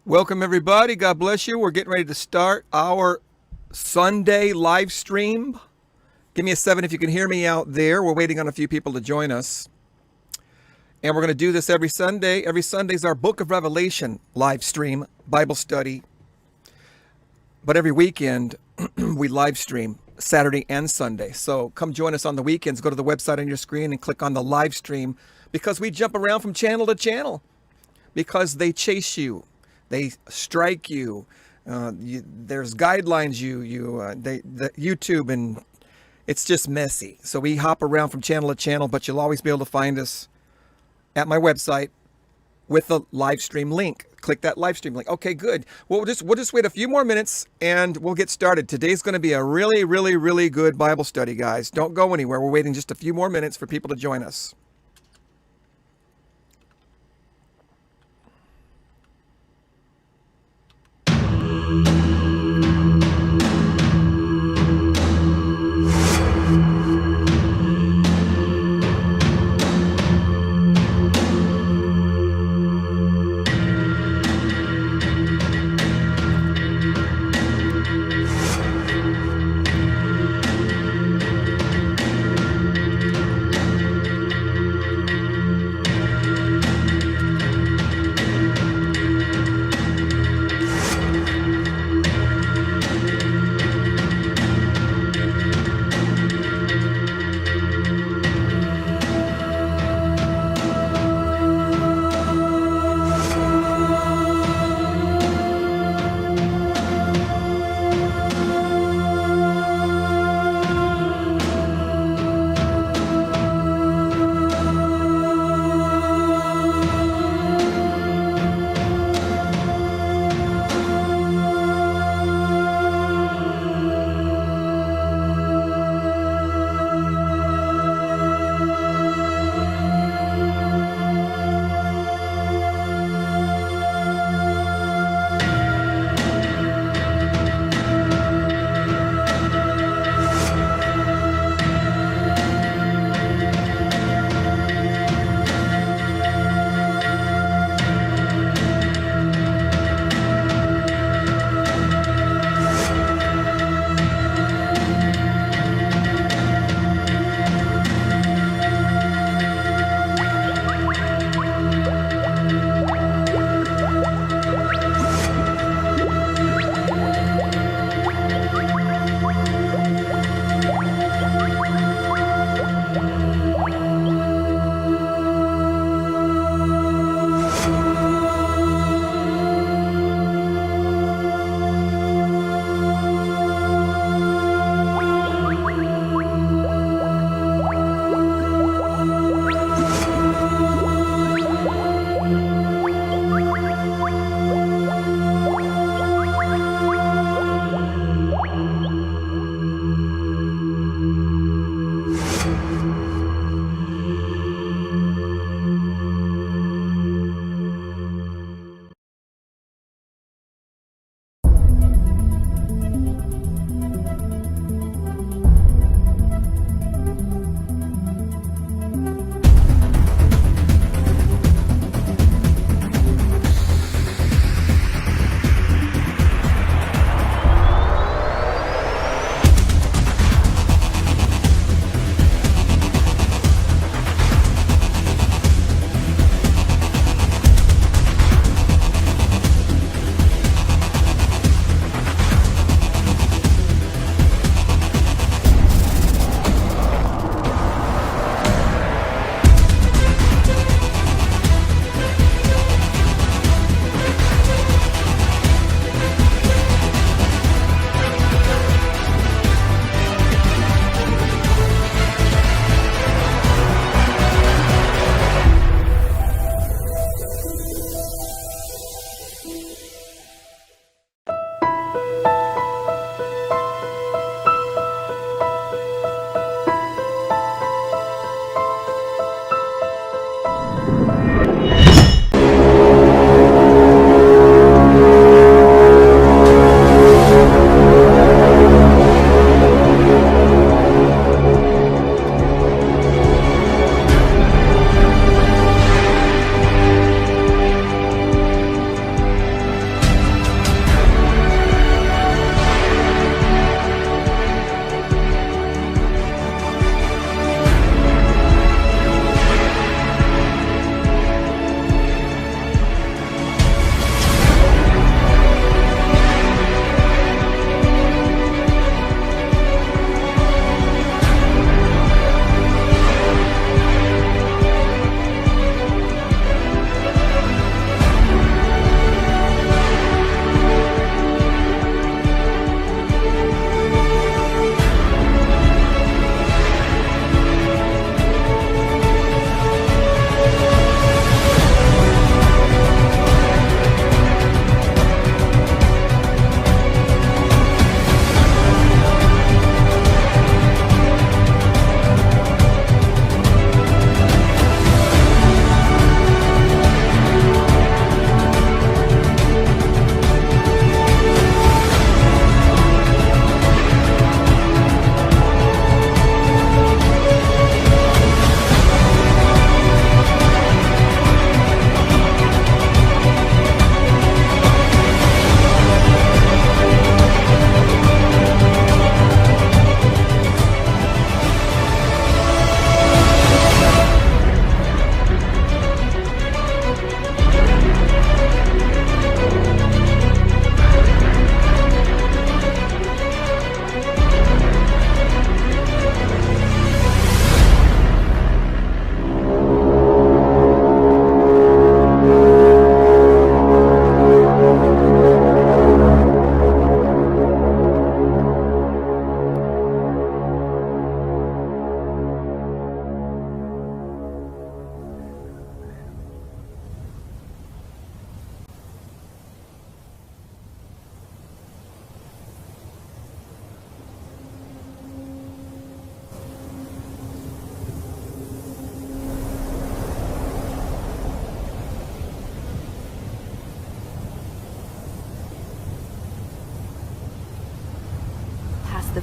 Welcome, everybody. God bless you. We're getting ready to start our Sunday live stream. Give me a 7 if you can hear me out there. We're waiting on a few people to join us. And we're going to do this every Sunday. Every Sunday is our Book of Revelation live stream, Bible study. But every weekend, we live stream Saturday and Sunday. So come join us on the weekends. Go to the website on your screen and click on the live stream, because we jump around from channel to channel because they chase you. They strike you. There's guidelines the YouTube, and it's just messy. So we hop around from channel to channel, but you'll always be able to find us at my website with the live stream link. Click that live stream link. Okay, good. Well, we'll just wait a few more minutes and we'll get started. Today's going to be a really, really, really good Bible study, guys. Don't go anywhere. We're waiting just a few more minutes for people to join us.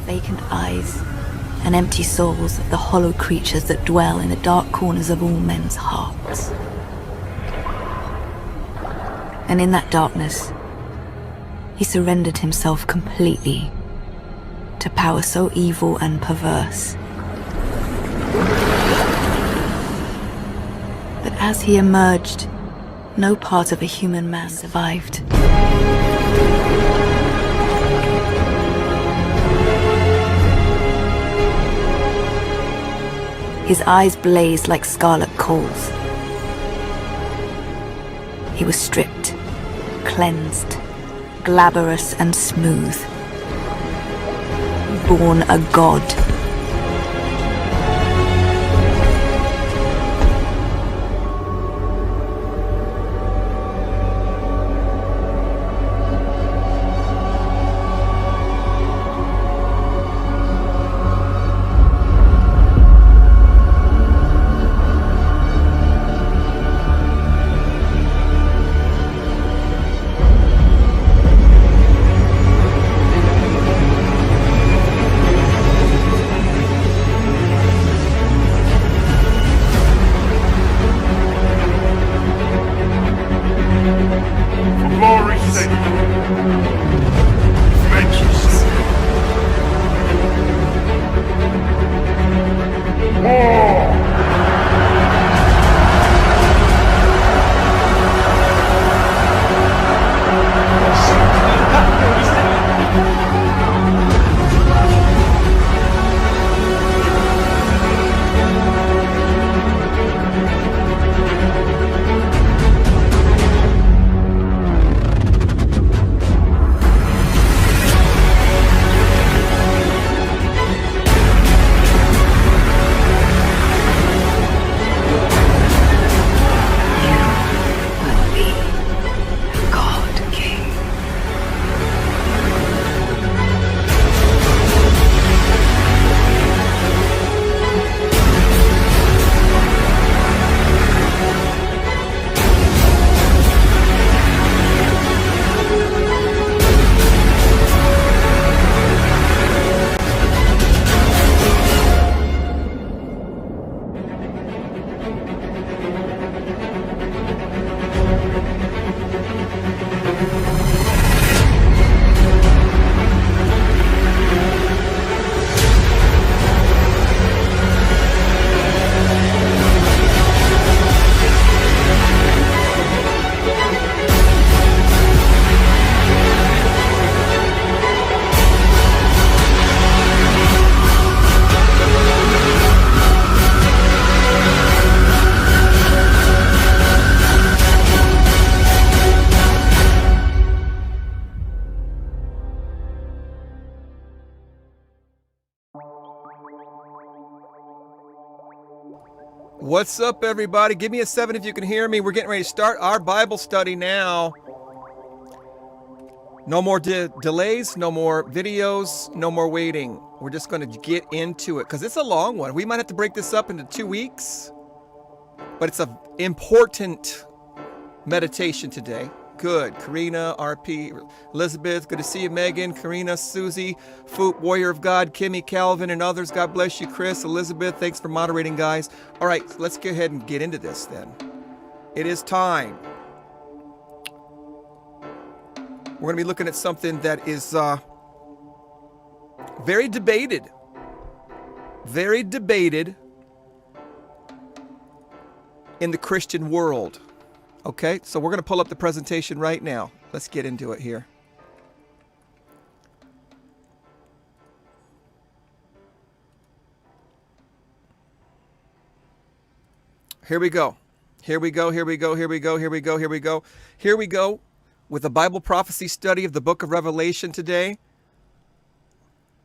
vacant eyes and empty souls of the hollow creatures that dwell in the dark corners of all men's hearts. And in that darkness, he surrendered himself completely to power so evil and perverse that as he emerged, no part of a human man survived. His eyes blazed like scarlet coals. He was stripped, cleansed, glabrous and smooth. Born a god. What's up, everybody? Give me a 7 if you can hear me. We're getting ready to start our Bible study now. No more delays, no more videos, no more waiting. We're just going to get into it because it's a long one. We might have to break this up into 2 weeks, but it's an important meditation today. Good. Karina, RP, Elizabeth, good to see you. Megan, Karina, Susie, Foop, Warrior of God, Kimmy, Calvin, and others. God bless you. Chris, Elizabeth, thanks for moderating, guys. All right, let's go ahead and get into this then. It is time. We're going to be looking at something that is very debated. Very debated in the Christian world. Okay, so we're going to pull up the presentation right now. Let's get into it here. Here we go. Here we go. Here we go. Here we go. Here we go. Here we go. Here we go with a Bible prophecy study of the book of Revelation today.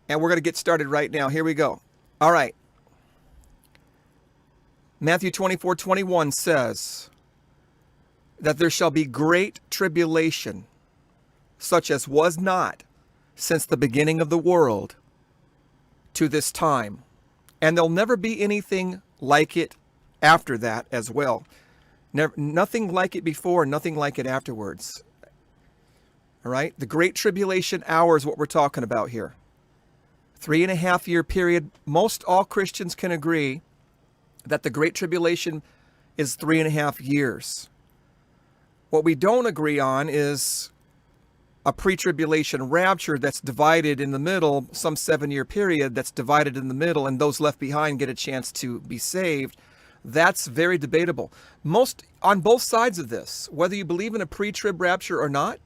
And we're going to get started right now. Here we go. All right. Matthew 24:21 says that there shall be great tribulation, such as was not since the beginning of the world to this time. And there'll never be anything like it after that as well. Nothing like it before, nothing like it afterwards. All right? The Great Tribulation hour is what we're talking about here. 3.5 year period. Most all Christians can agree that the Great Tribulation is 3.5 years. What we don't agree on is a pre-tribulation rapture that's divided in the middle, some 7-year period that's divided in the middle, and those left behind get a chance to be saved. That's very debatable. On both sides of this, whether you believe in a pre-trib rapture or not,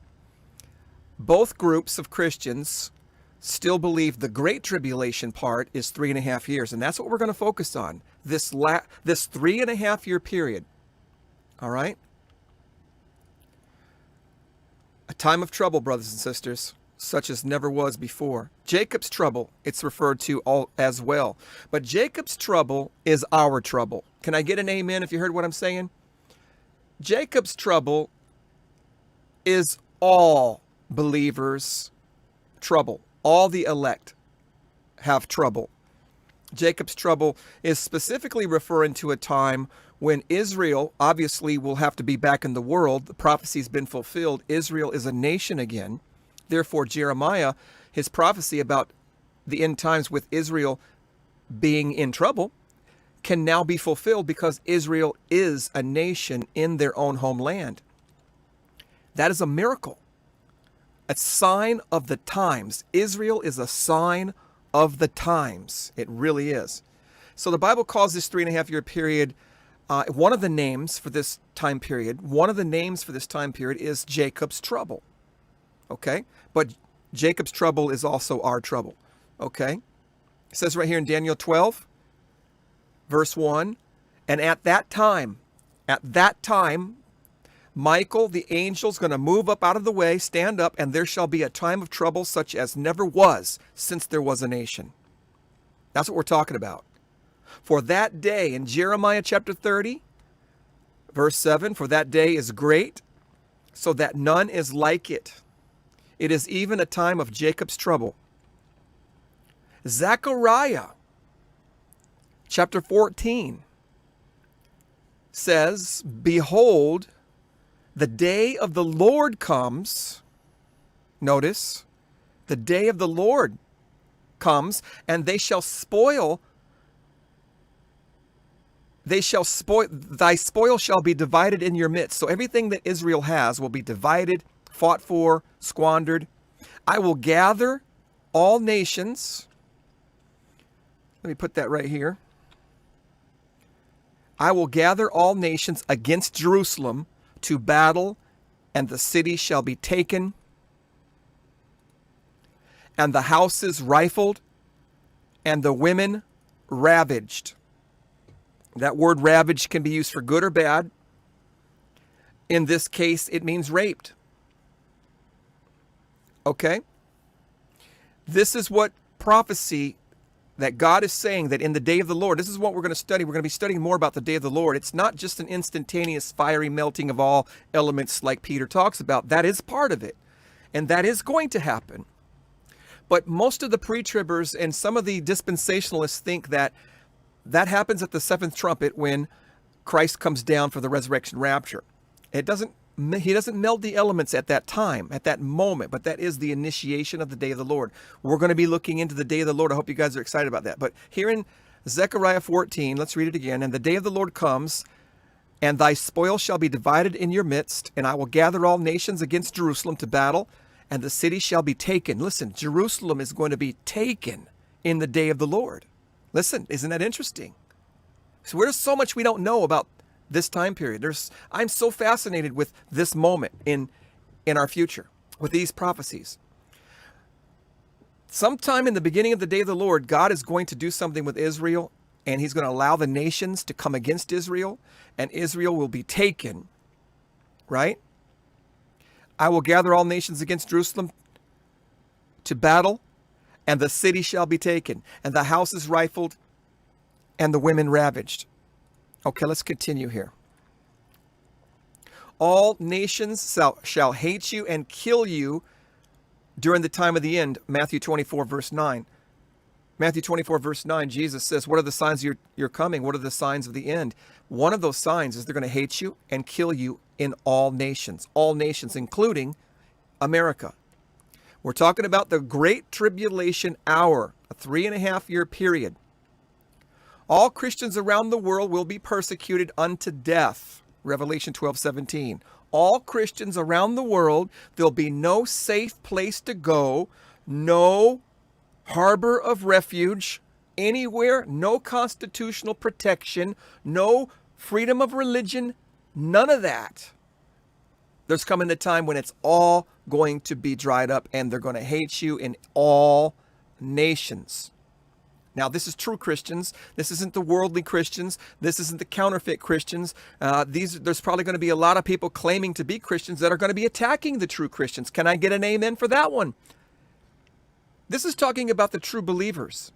both groups of Christians still believe the Great Tribulation part is 3.5 years, and that's what we're going to focus on, this 3.5 year period. All right? A time of trouble, brothers and sisters, such as never was before. Jacob's trouble, it's referred to all as well. But Jacob's trouble is our trouble. Can I get an amen if you heard what I'm saying? Jacob's trouble is all believers' trouble. All the elect have trouble. Jacob's trouble is specifically referring to a time when Israel obviously will have to be back in the world. The prophecy's been fulfilled. Israel is a nation again. Therefore, Jeremiah, his prophecy about the end times with Israel being in trouble, can now be fulfilled because Israel is a nation in their own homeland. That is a miracle. A sign of the times. Israel is a sign of the times. It really is. So the Bible calls this 3.5 year period, one of the names for this time period is Jacob's trouble. Okay? But Jacob's trouble is also our trouble. Okay? It says right here in Daniel 12, verse 1, and at that time, Michael, the angel, is going to move up out of the way, stand up, and there shall be a time of trouble such as never was since there was a nation. That's what we're talking about. For that day, in Jeremiah chapter 30, verse 7, for that day is great, so that none is like it. It is even a time of Jacob's trouble. Zechariah chapter 14 says, behold, the day of the Lord comes. Notice, the day of the Lord comes, and thy spoil shall be divided in your midst. So everything that Israel has will be divided, fought for, squandered. I will gather all nations. Let me put that right here. I will gather all nations against Jerusalem to battle, and the city shall be taken, and the houses rifled, and the women ravaged. That word ravaged can be used for good or bad. In this case, it means raped. Okay? This is what prophecy that God is saying, that in the day of the Lord, this is what we're going to study. We're going to be studying more about the day of the Lord. It's not just an instantaneous fiery melting of all elements like Peter talks about. That is part of it. And that is going to happen. But most of the pre-tribbers and some of the dispensationalists think that that happens at the seventh trumpet when Christ comes down for the resurrection rapture. He doesn't meld the elements at that time, at that moment, but that is the initiation of the day of the Lord. We're going to be looking into the day of the Lord. I hope you guys are excited about that. But here in Zechariah 14, let's read it again. And the day of the Lord comes, and thy spoil shall be divided in your midst, and I will gather all nations against Jerusalem to battle, and the city shall be taken. Listen, Jerusalem is going to be taken in the day of the Lord. Listen, isn't that interesting? So there's so much we don't know about this time period. I'm so fascinated with this moment in our future, with these prophecies. Sometime in the beginning of the day of the Lord, God is going to do something with Israel, and he's going to allow the nations to come against Israel, and Israel will be taken, right? I will gather all nations against Jerusalem to battle, and the city shall be taken, and the houses rifled, and the women ravaged. Okay, let's continue here. All nations shall hate you and kill you during the time of the end. Matthew 24, verse 9. Matthew 24, verse 9, Jesus says, what are the signs of your coming? What are the signs of the end? One of those signs is they're going to hate you and kill you in all nations, including America. We're talking about the Great Tribulation hour, a 3.5-year period. All Christians around the world will be persecuted unto death. Revelation 12:17. All Christians around the world, there'll be no safe place to go, no harbor of refuge anywhere, no constitutional protection, no freedom of religion, none of that. There's coming a time when it's all going to be dried up and they're going to hate you in all nations. Now, this is true Christians. This isn't the worldly Christians. This isn't the counterfeit Christians. There's probably going to be a lot of people claiming to be Christians that are going to be attacking the true Christians. Can I get an amen for that one? This is talking about the true believers.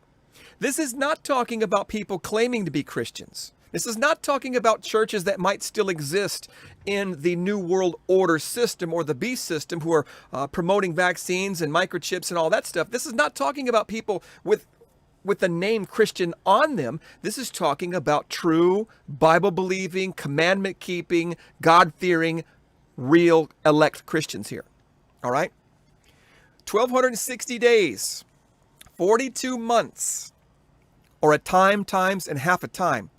This is not talking about people claiming to be Christians. This is not talking about churches that might still exist in the New World Order system or the beast system who are promoting vaccines and microchips and all that stuff. This is not talking about people with the name Christian on them. This is talking about true Bible-believing, commandment-keeping, God-fearing, real elect Christians here. All right? 1,260 days, 42 months, or a time, times, and half a time.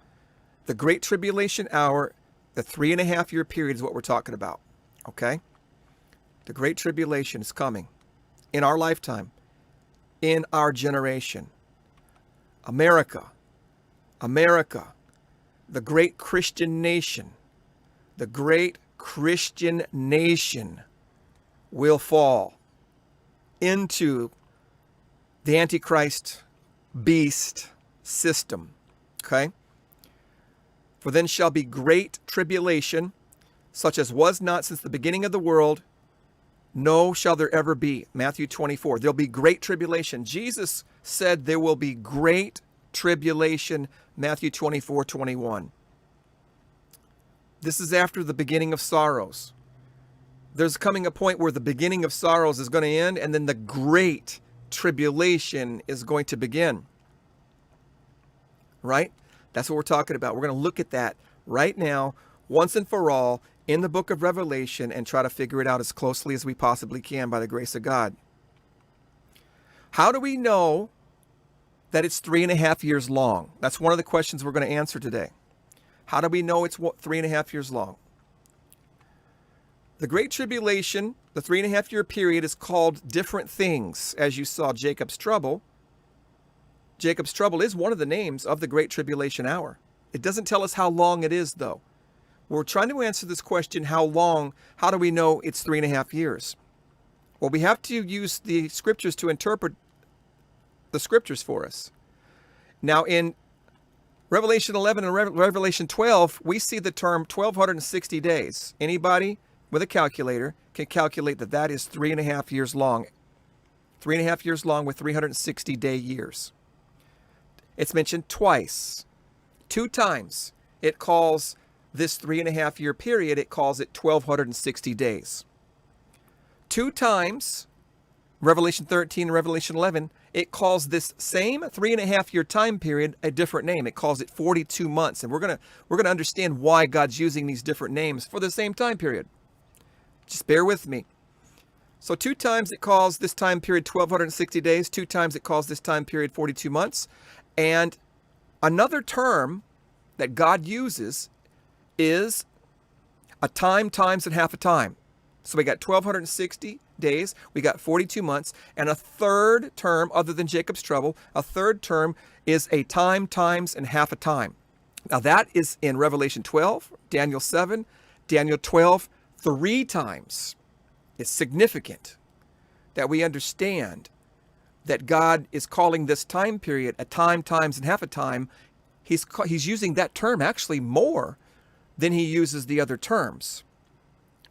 The Great Tribulation hour, the 3.5-year period is what we're talking about. Okay? The Great Tribulation is coming in our lifetime, in our generation. America, the great Christian nation, the great Christian nation will fall into the Antichrist beast system. Okay? For then shall be great tribulation, such as was not since the beginning of the world, no shall there ever be. Matthew 24. There'll be great tribulation. Jesus said there will be great tribulation. Matthew 24:21. This is after the beginning of sorrows. There's coming a point where the beginning of sorrows is going to end, and then the great tribulation is going to begin. Right? That's what we're talking about. We're going to look at that right now, once and for all, in the book of Revelation and try to figure it out as closely as we possibly can by the grace of God. How do we know that it's 3.5 years long? That's one of the questions we're going to answer today. How do we know it's 3.5 years long? The Great Tribulation, the 3.5-year period, is called different things. As you saw, Jacob's trouble. Jacob's trouble is one of the names of the Great Tribulation hour. It doesn't tell us how long it is, though. We're trying to answer this question, how long, how do we know it's 3.5 years? Well, we have to use the scriptures to interpret the scriptures for us. Now, in Revelation 11 and Revelation 12, we see the term 1,260 days. Anybody with a calculator can calculate that that is 3.5 years long. 3.5 years long with 360-day years. It's mentioned twice. 2 times it calls this 3.5-year period, it calls it 1,260 days. 2 times, Revelation 13 and Revelation 11, it calls this same 3.5-year time period a different name. It calls it 42 months. And we're gonna understand why God's using these different names for the same time period. Just bear with me. So 2 times it calls this time period 1,260 days. 2 times it calls this time period 42 months. And another term that God uses is a time, times, and half a time. So we got 1,260 days, we got 42 months, and a third term, other than Jacob's trouble, a third term is a time, times, and half a time. Now that is in Revelation 12, Daniel 7, Daniel 12, 3 times. It's significant that we understand that God is calling this time period a time, times, and half a time. He's using that term actually more than he uses the other terms.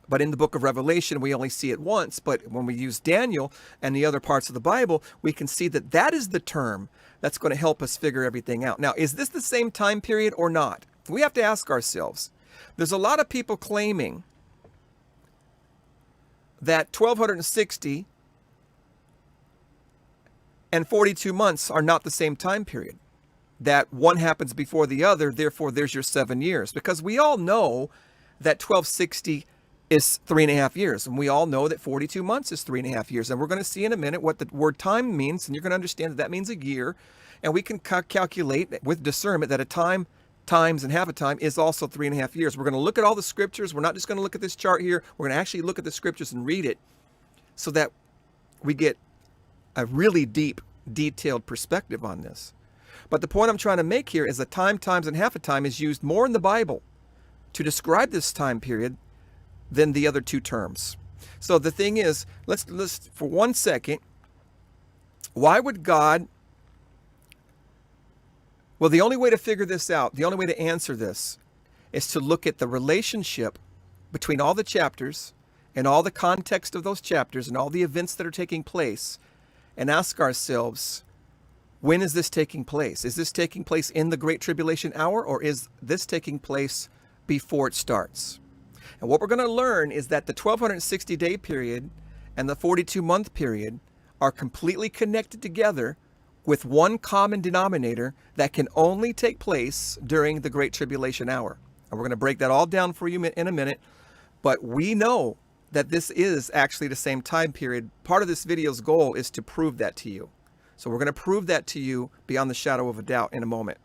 But in the book of Revelation, we only see it once. But when we use Daniel and the other parts of the Bible, we can see that that is the term that's going to help us figure everything out. Now, is this the same time period or not? We have to ask ourselves. There's a lot of people claiming that 1,260 and 42 months are not the same time period. That one happens before the other, therefore there's your 7 years. Because we all know that 1,260 is 3.5 years. And we all know that 42 months is 3.5 years. And we're going to see in a minute what the word time means. And you're going to understand that that means a year. And we can calculate with discernment that a time times and half a time is also 3.5 years. We're going to look at all the scriptures. We're not just going to look at this chart here. We're going to actually look at the scriptures and read it so that we get a really deep, detailed perspective on this. But the point I'm trying to make here is that time times and half a time is used more in the Bible to describe this time period than the other two terms. So the thing is, let's for 1 second, why would God, well, the only way to figure this out, the only way to answer this is to look at the relationship between all the chapters and all the context of those chapters and all the events that are taking place and ask ourselves, when is this taking place? Is this taking place in the Great Tribulation hour, or is this taking place before it starts? And what we're going to learn is that the 1260-day period and the 42-month period are completely connected together with one common denominator that can only take place during the Great Tribulation hour. And we're going to break that all down for you in a minute. But we know that this is actually the same time period. Part of this video's goal is to prove that to you. So we're going to prove that to you beyond the shadow of a doubt in a moment.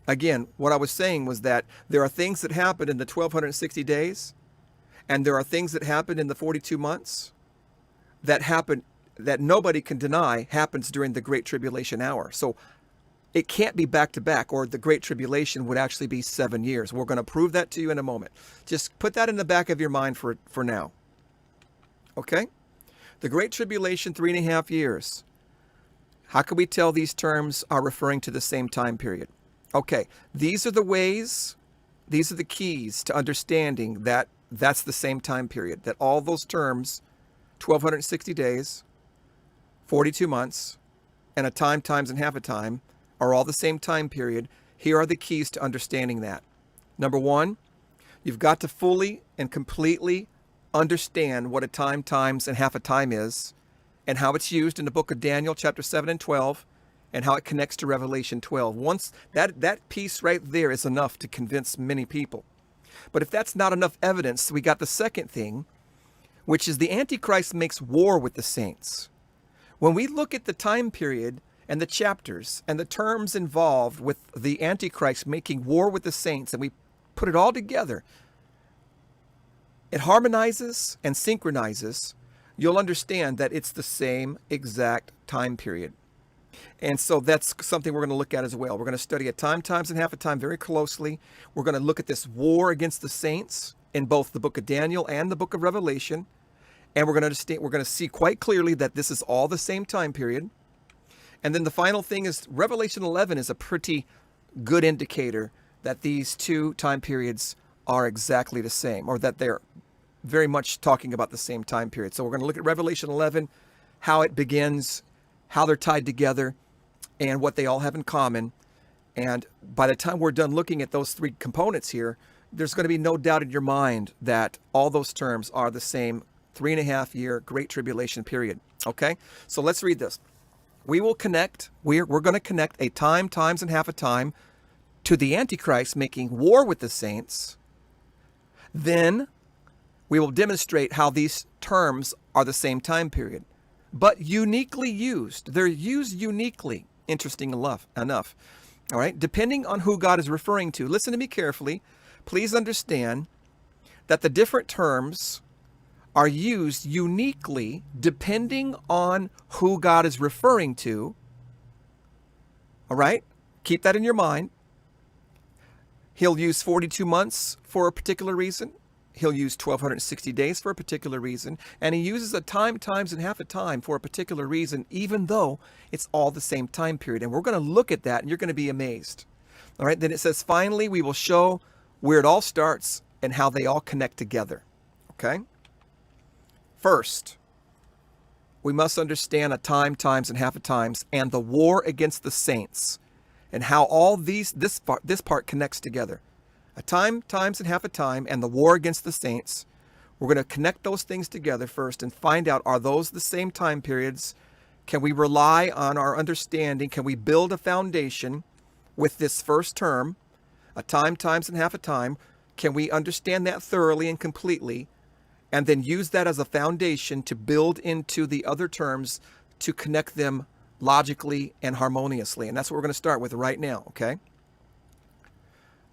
Again, what I was saying was that there are things that happen in the 1260 days, and there are things that happen in the 42 months that happen that nobody can deny happens during the Great Tribulation hour. So it can't be back to back, or the Great Tribulation would actually be 7 years. We're going to prove that to you in a moment. Just put that in the back of your mind for now. Okay? The Great Tribulation, 3.5 years. How can we tell these terms are referring to the same time period? Okay, these are the ways, these are the keys to understanding that that's the same time period, that all those terms, 1260 days, 42 months, and a time times and half a time, are all the same time period. Here are the keys to understanding that. Number one, you've got to fully and completely understand what a time times and half a time is, and how it's used in the book of Daniel, chapter 7 and 12, and how it connects to Revelation 12. Once that piece right there is enough to convince many people. But if that's not enough evidence, we got the second thing, which is the Antichrist makes war with the saints. When we look at the time period and the chapters and the terms involved with the Antichrist making war with the saints, and we put it all together, it harmonizes and synchronizes. You'll understand that it's the same exact time period. And so that's something we're going to look at as well. We're going to study a time times and half a time very closely. We're going to look at this war against the saints in both the book of Daniel and the book of Revelation. And we're going to see quite clearly that this is all the same time period. And then the final thing is Revelation 11 is a pretty good indicator that these two time periods are exactly the same, or that they're very much talking about the same time period. So we're going to look at Revelation 11, how it begins, how they're tied together, and what they all have in common. And by the time we're done looking at those three components here, there's going to be no doubt in your mind that all those terms are the same 3.5 year Great Tribulation period. Okay, so let's read this. We will connect, we're going to connect a time times and half a time to the Antichrist making war with the saints. Then we will demonstrate how these terms are the same time period, but uniquely used. They're used uniquely, interesting enough. All right, depending on who God is referring to. Listen to me carefully. Please understand that the different terms are used uniquely depending on who God is referring to. All right, keep that in your mind. He'll use 42 months for a particular reason. He'll use 1260 days for a particular reason. And he uses a time times and half a time for a particular reason, even though it's all the same time period. And we're going to look at that, and you're going to be amazed. All right, then it says, finally, we will show where it all starts and how they all connect together. Okay? First, we must understand a time times and half a times and the war against the saints, and how all this part connects together. A time times and half a time and the war against the saints. We're going to connect those things together first and find out, are those the same time periods? Can we rely on our understanding? Can we build a foundation with this first term, a time times and half a time? Can we understand that thoroughly and completely, and then use that as a foundation to build into the other terms to connect them logically and harmoniously? And that's what we're going to start with right now, okay?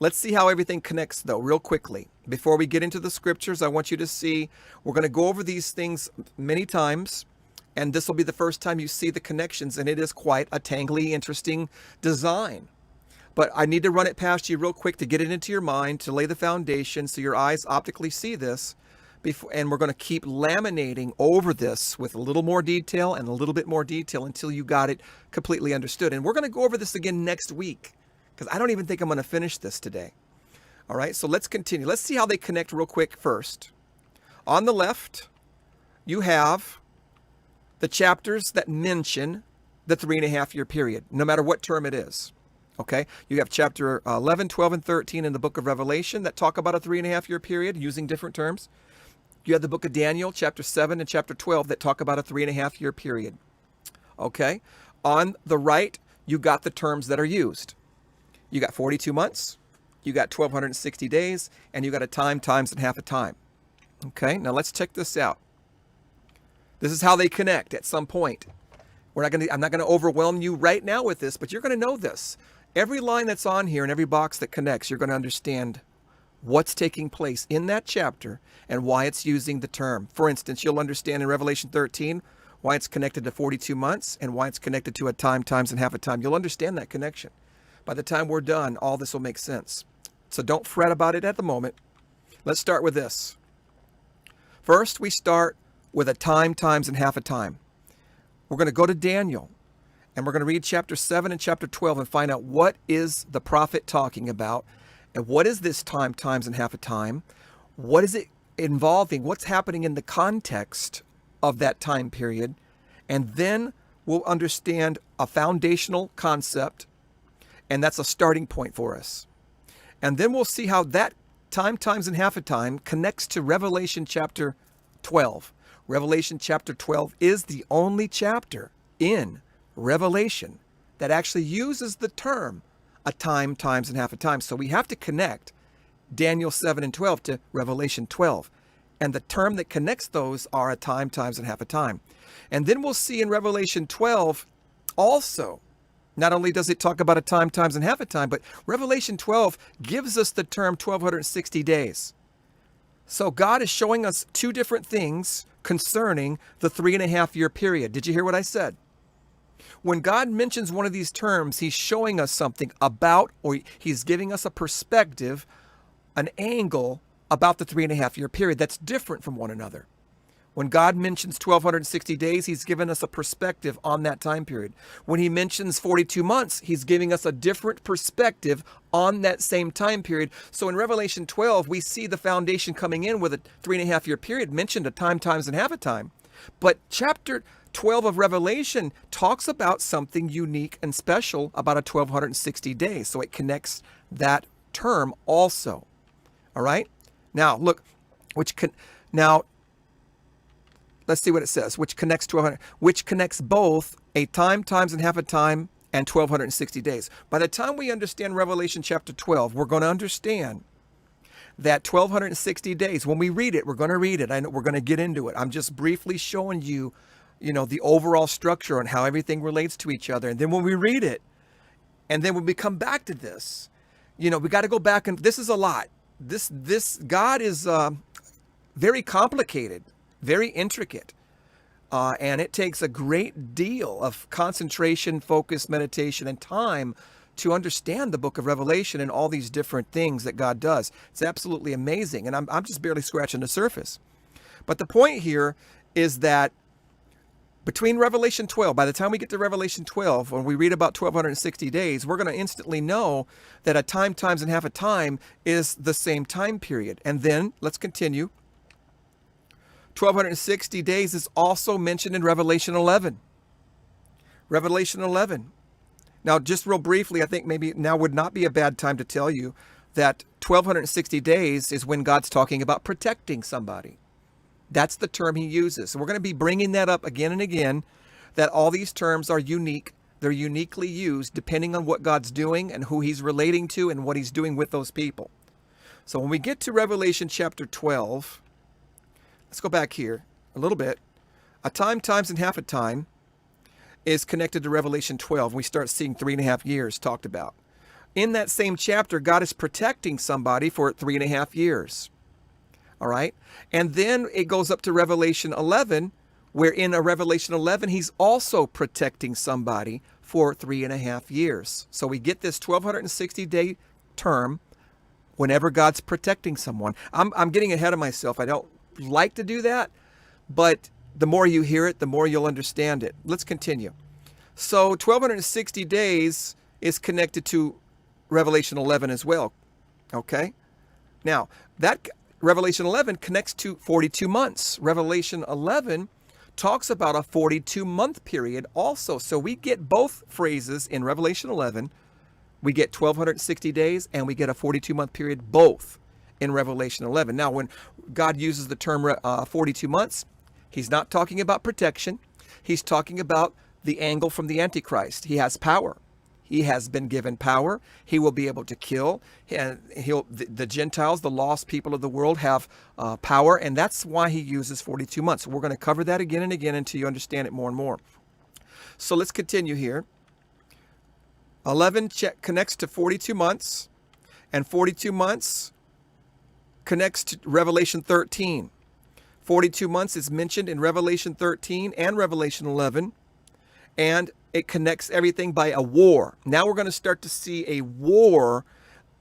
Let's see how everything connects, though, real quickly. Before we get into the scriptures, I want you to see, we're going to go over these things many times, and this will be the first time you see the connections, and it is quite a tangly, interesting design. But I need to run it past you real quick to get it into your mind, to lay the foundation so your eyes optically see this. And we're going to keep laminating over this with a little more detail and a little bit more detail until you got it completely understood. And we're going to go over this again next week, because I don't even think I'm going to finish this today. All right, so let's continue. Let's see how they connect real quick first. On the left, you have the chapters that mention the 3.5-year period, no matter what term it is. Okay, you have chapter 11, 12, and 13 in the book of Revelation that talk about a 3.5-year period using different terms. You have the book of Daniel, chapter 7 and chapter 12 that talk about a 3.5-year period. Okay, on the right, you got the terms that are used. You got 42 months, you got 1,260 days, and you got a time, times, and half a time. Okay, now let's check this out. This is how they connect at some point. I'm not going to overwhelm you right now with this, but you're going to know this. Every line that's on here and every box that connects, you're going to understand what's taking place in that chapter and why it's using the term. For instance, you'll understand in Revelation 13 why it's connected to 42 months and why it's connected to a time, times, and half a time. You'll understand that connection. By the time we're done, all this will make sense. So don't fret about it at the moment. Let's start with this. First, we start with a time, times, and half a time. We're going to go to Daniel, and we're going to read chapter 7 and chapter 12 and find out what is the prophet talking about, and what is this time, times, and half a time? What is it involving? What's happening in the context of that time period? And then we'll understand a foundational concept, and that's a starting point for us. And then we'll see how that time, times, and half a time connects to Revelation chapter 12. Revelation chapter 12 is the only chapter in Revelation that actually uses the term a time, times, and half a time. So we have to connect Daniel 7 and 12 to Revelation 12. And the term that connects those are a time, times, and half a time. And then we'll see in Revelation 12 also, not only does it talk about a time, times, and half a time, but Revelation 12 gives us the term 1,260 days. So God is showing us two different things concerning the 3.5-year period. Did you hear what I said? When God mentions one of these terms, he's showing us something about, or he's giving us a perspective, an angle about the 3.5-year period that's different from one another. When God mentions 1,260 days, he's given us a perspective on that time period. When he mentions 42 months, he's giving us a different perspective on that same time period. So in Revelation 12, we see the foundation coming in with a 3.5-year period, mentioned a time, times, and half a time. But chapter 12 of Revelation talks about something unique and special about a 1,260 days. So it connects that term also. All right? Now, look, let's see what it says, which connects both a time, times, and half a time, and 1,260 days. By the time we understand Revelation chapter 12, we're going to understand that 1,260 days, when we read it, we're going to read it. I know we're going to get into it. I'm just briefly showing you, the overall structure and how everything relates to each other. And then when we read it, and then when we come back to this, we got to go back, and this is a lot. This God is very complicated, very intricate, and it takes a great deal of concentration, focus, meditation, and time to understand the book of Revelation and all these different things that God does. It's absolutely amazing, and I'm just barely scratching the surface. But the point here is that between Revelation 12, by the time we get to Revelation 12, when we read about 1,260 days, we're going to instantly know that a time, times, and half a time is the same time period. And then, let's continue. 1,260 days is also mentioned in Revelation 11. Revelation 11. Now, just real briefly, I think maybe now would not be a bad time to tell you that 1,260 days is when God's talking about protecting somebody. That's the term he uses. So we're going to be bringing that up again and again, that all these terms are unique. They're uniquely used depending on what God's doing and who he's relating to and what he's doing with those people. So when we get to Revelation chapter 12, let's go back here a little bit. A time, times, and half a time is connected to Revelation 12. We start seeing 3.5 years talked about. In that same chapter, God is protecting somebody for 3.5 years. All right. And then it goes up to Revelation 11, where in a Revelation 11, he's also protecting somebody for 3.5 years. So we get this 1260-day term whenever God's protecting someone. I'm getting ahead of myself. I don't like to do that, but the more you hear it, the more you'll understand it. Let's continue. So 1260 days is connected to Revelation 11 as well. Okay. Now that Revelation 11 connects to 42 months. Revelation 11 talks about a 42-month period also. So we get both phrases in Revelation 11. We get 1260 days and we get a 42-month period both in Revelation 11. Now, when God uses the term 42 months, he's not talking about protection. He's talking about the angle from the Antichrist. He has power. He has been given power. He will be able to kill. And the Gentiles, the lost people of the world, have power, and that's why he uses 42 months. We're going to cover that again and again until you understand it more and more. So let's continue here. 11 connects to 42 months, and 42 months connects to Revelation 13. 42 months is mentioned in Revelation 13 and Revelation 11, and it connects everything by a war. Now we're going to start to see a war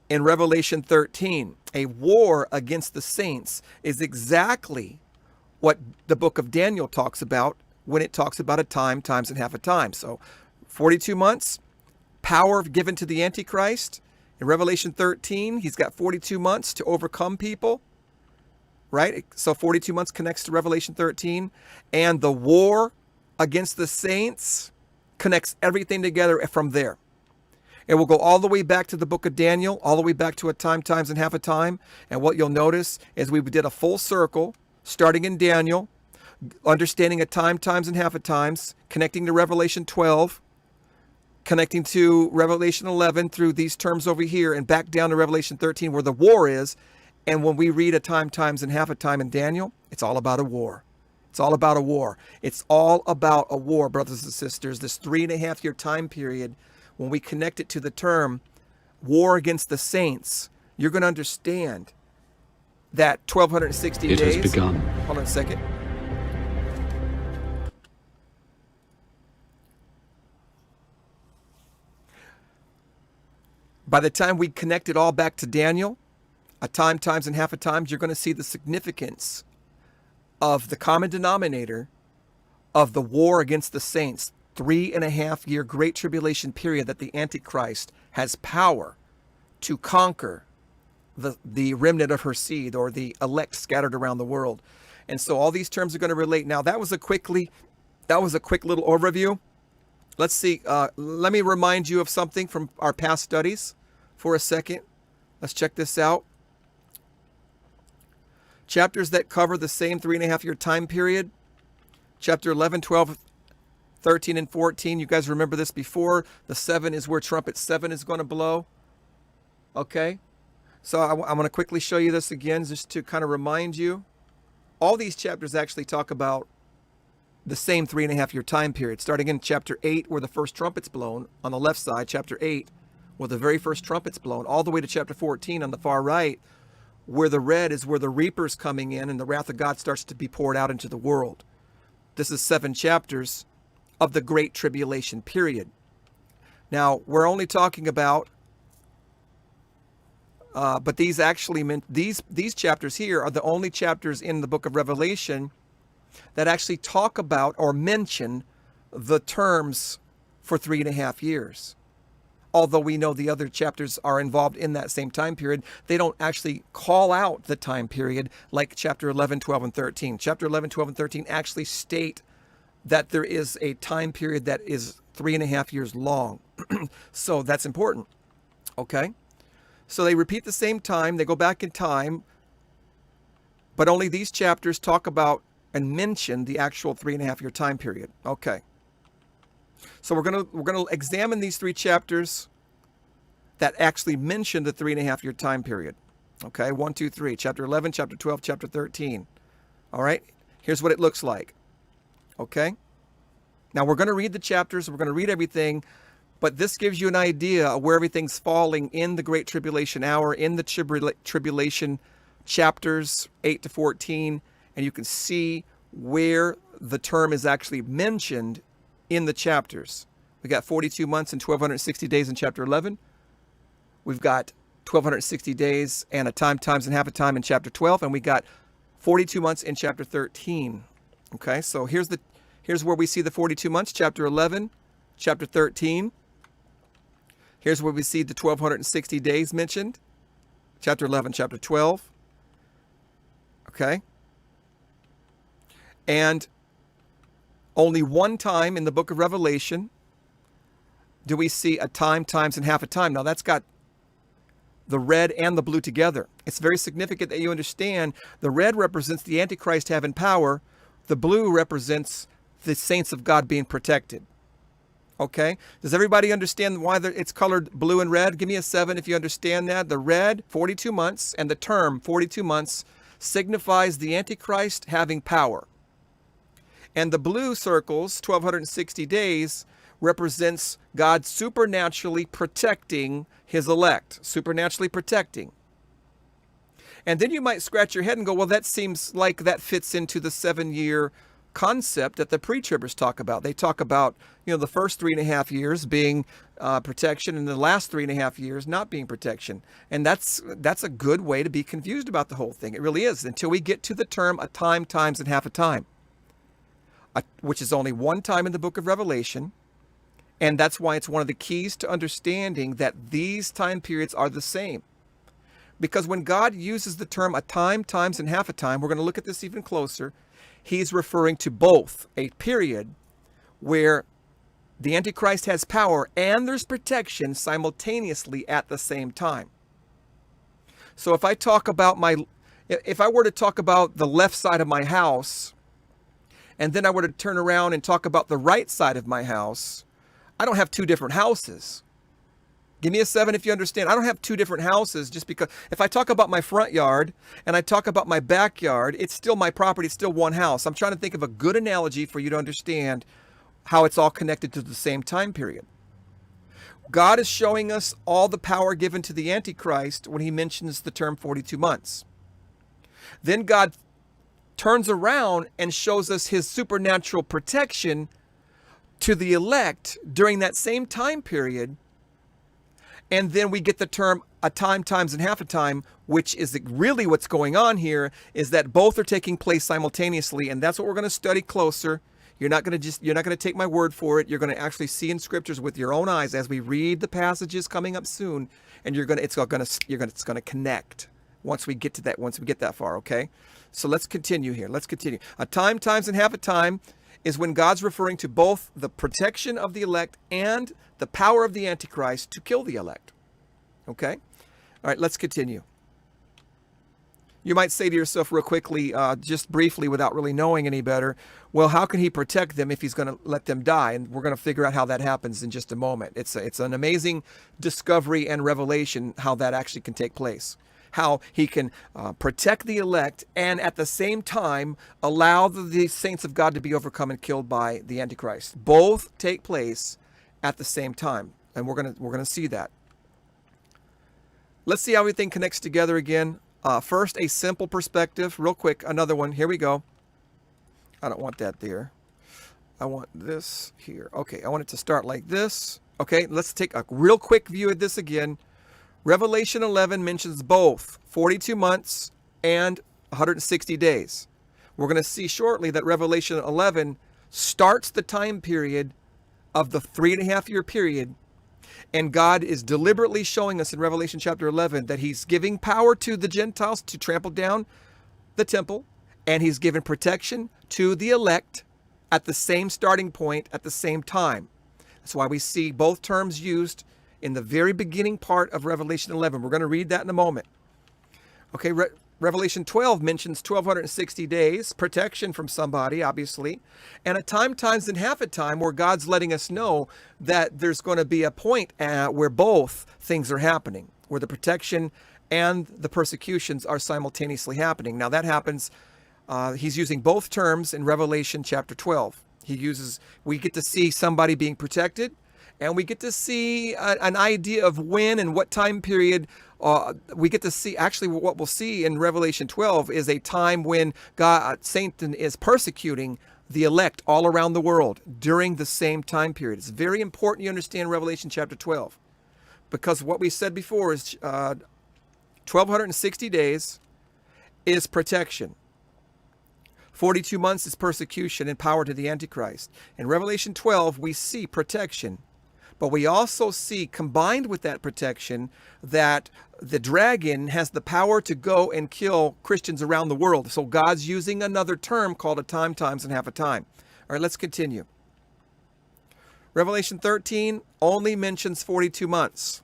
in Revelation 13. A war against the saints is exactly what the book of Daniel talks about when it talks about a time, times, and half a time. So 42 months, power given to the Antichrist. In Revelation 13, he's got 42 months to overcome people, right? So 42 months connects to Revelation 13. And the war against the saints connects everything together from there. It will go all the way back to the book of Daniel, all the way back to a time, times, and half a time. And what you'll notice is we did a full circle, starting in Daniel, understanding a time, times, and half a times, connecting to Revelation 12, connecting to Revelation 11 through these terms over here, and back down to Revelation 13 where the war is. And when we read a time, times, and half a time in Daniel, it's all about a war. It's all about a war. It's all about a war, brothers and sisters. This 3.5 year time period, when we connect it to the term war against the saints, you're going to understand that 1260 days. It has begun. Hold on a second. By the time we connect it all back to Daniel, a time, times, and half a times, you're going to see the significance of the common denominator of the war against the saints. 3.5 year Great Tribulation period that the Antichrist has power to conquer the remnant of her seed, or the elect scattered around the world. And so all these terms are going to relate. Now that was a quick little overview. Let's see. Let me remind you of something from our past studies for a second. Let's check this out. Chapters that cover the same 3.5 year time period. Chapter 11, 12, 13, and 14. You guys remember this before. The 7 is where trumpet 7 is going to blow. Okay. So I'm going to quickly show you this again just to kind of remind you. All these chapters actually talk about the same 3.5 year time period, starting in chapter 8 where the first trumpet's blown on the left side, chapter 8 where the very first trumpet's blown, all the way to chapter 14 on the far right, where the red is where the reaper's coming in and the wrath of God starts to be poured out into the world. This is 7 chapters of the Great Tribulation period. Now, we're only talking about, but these actually meant, these chapters here are the only chapters in the book of Revelation that actually talk about or mention the terms for 3.5 years. Although we know the other chapters are involved in that same time period, they don't actually call out the time period like chapter 11, 12, and 13. Chapter 11, 12, and 13 actually state that there is a time period that is 3.5 years long. So that's important. Okay? So they repeat the same time, they go back in time, but only these chapters talk about and mention the actual 3.5 year time period. Okay. So we're gonna examine these 3 chapters that actually mention the 3.5 year time period. Okay, 1, 2, 3, chapter 11, chapter 12, chapter 13. All right, here's what it looks like. Okay, now we're going to read the chapters, we're going to read everything, but this gives you an idea of where everything's falling in the Great Tribulation hour, in the tribulation chapters 8 to 14, and you can see where the term is actually mentioned in the chapters. We got 42 months and 1,260 days in chapter 11. We've got 1,260 days and a time, times, and half a time in chapter 12, and we got 42 months in chapter 13. Okay, so here's where we see the 42 months, chapter 11, chapter 13. Here's where we see the 1,260 days mentioned, chapter 11, chapter 12. Okay, and only one time in the book of Revelation do we see a time, times, and half a time. Now that's got the red and the blue together. It's very significant that you understand the red represents the Antichrist having power. The blue represents the saints of God being protected. Okay? Does everybody understand why it's colored blue and red? Give me a 7 if you understand that. The red, 42 months, and the term 42 months signifies the Antichrist having power. And the blue circles, 1,260 days, represents God supernaturally protecting his elect, supernaturally protecting. And then you might scratch your head and go, well, that seems like that fits into the 7-year concept that the pre-tribbers talk about. They talk about, the first 3.5 years being protection and the last 3.5 years not being protection. And that's a good way to be confused about the whole thing. It really is, until we get to the term a time, times, and half a time, which is only one time in the book of Revelation. And that's why it's one of the keys to understanding that these time periods are the same. Because when God uses the term a time, times, and half a time, we're going to look at this even closer, he's referring to both a period where the Antichrist has power and there's protection simultaneously at the same time. So if I were to talk about the left side of my house, and then I were to turn around and talk about the right side of my house, I don't have two different houses. Give me a 7 if you understand. I don't have two different houses just because if I talk about my front yard and I talk about my backyard, it's still my property, it's still one house. I'm trying to think of a good analogy for you to understand how it's all connected to the same time period. God is showing us all the power given to the Antichrist when he mentions the term 42 months. Then God turns around and shows us his supernatural protection to the elect during that same time period. And then we get the term a time, times, and half a time, which is really what's going on here, is that both are taking place simultaneously. And that's what we're going to study closer. You're not going to take my word for it. You're going to actually see in scriptures with your own eyes as we read the passages coming up soon. And it's going to connect once we get that far. Okay. So let's continue here. Let's continue. A time, times, and half a time is when God's referring to both the protection of the elect and the power of the Antichrist to kill the elect. Okay? All right, let's continue. You might say to yourself real quickly, just briefly without really knowing any better, well, how can he protect them if he's going to let them die? And we're going to figure out how that happens in just a moment. It's an amazing discovery and revelation how that actually can take place. How he can protect the elect and at the same time allow the saints of God to be overcome and killed by the Antichrist. Both take place at the same time, and we're gonna see that. Let's see how everything connects together again. First, a simple perspective, real quick. Another one. Here we go. I don't want that there. I want this here. Okay, I want it to start like this. Okay, let's take a real quick view of this again. Revelation 11 mentions both 42 months and 160 days. We're going to see shortly that Revelation 11 starts the time period of the 3.5-year period. And God is deliberately showing us in Revelation chapter 11 that he's giving power to the Gentiles to trample down the temple. And he's given protection to the elect at the same starting point at the same time. That's why we see both terms used in the very beginning part of Revelation 11. We're going to read that in a moment. Okay, Revelation 12 mentions 1,260 days, protection from somebody, obviously, and a time, times, and half a time where God's letting us know that there's going to be a point where both things are happening, where the protection and the persecutions are simultaneously happening. Now that happens, he's using both terms in Revelation chapter 12. We get to see somebody being protected, and we get to see an idea of when and what time period. We get to see, actually what we'll see in Revelation 12 is a time when Satan is persecuting the elect all around the world during the same time period. It's very important you understand Revelation chapter 12, because what we said before is 1,260 days is protection. 42 months is persecution and power to the Antichrist. In Revelation 12, we see protection. But we also see, combined with that protection, that the dragon has the power to go and kill Christians around the world. So God's using another term called a time, times, and half a time. All right, let's continue. Revelation 13 only mentions 42 months.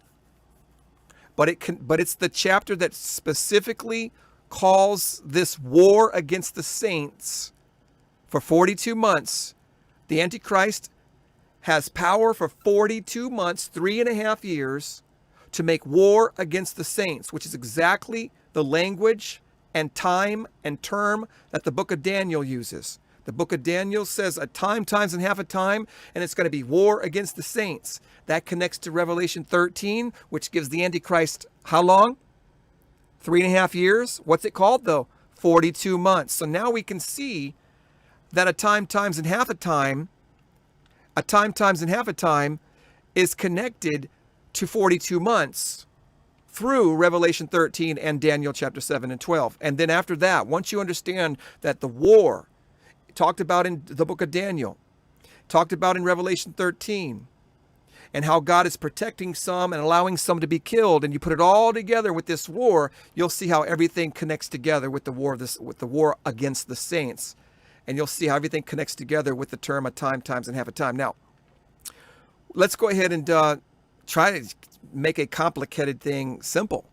But it's the chapter that specifically calls this war against the saints for 42 months. The Antichrist has power for 42 months, 3.5 years, to make war against the saints, which is exactly the language and time and term that the book of Daniel uses. The book of Daniel says a time, times, and half a time, and it's going to be war against the saints. That connects to Revelation 13, which gives the Antichrist how long? 3.5 years. What's it called, though? 42 months. So now we can see that a time, times, and half a time is connected to 42 months through Revelation 13 and Daniel chapter 7 and 12. And then after that, once you understand that the war talked about in the book of Daniel, talked about in Revelation 13, and how God is protecting some and allowing some to be killed, and you put it all together with this war, you'll see how everything connects together with the war against the saints. And you'll see how everything connects together with the term a time, times, and half a time. Now, let's go ahead and try to make a complicated thing simple.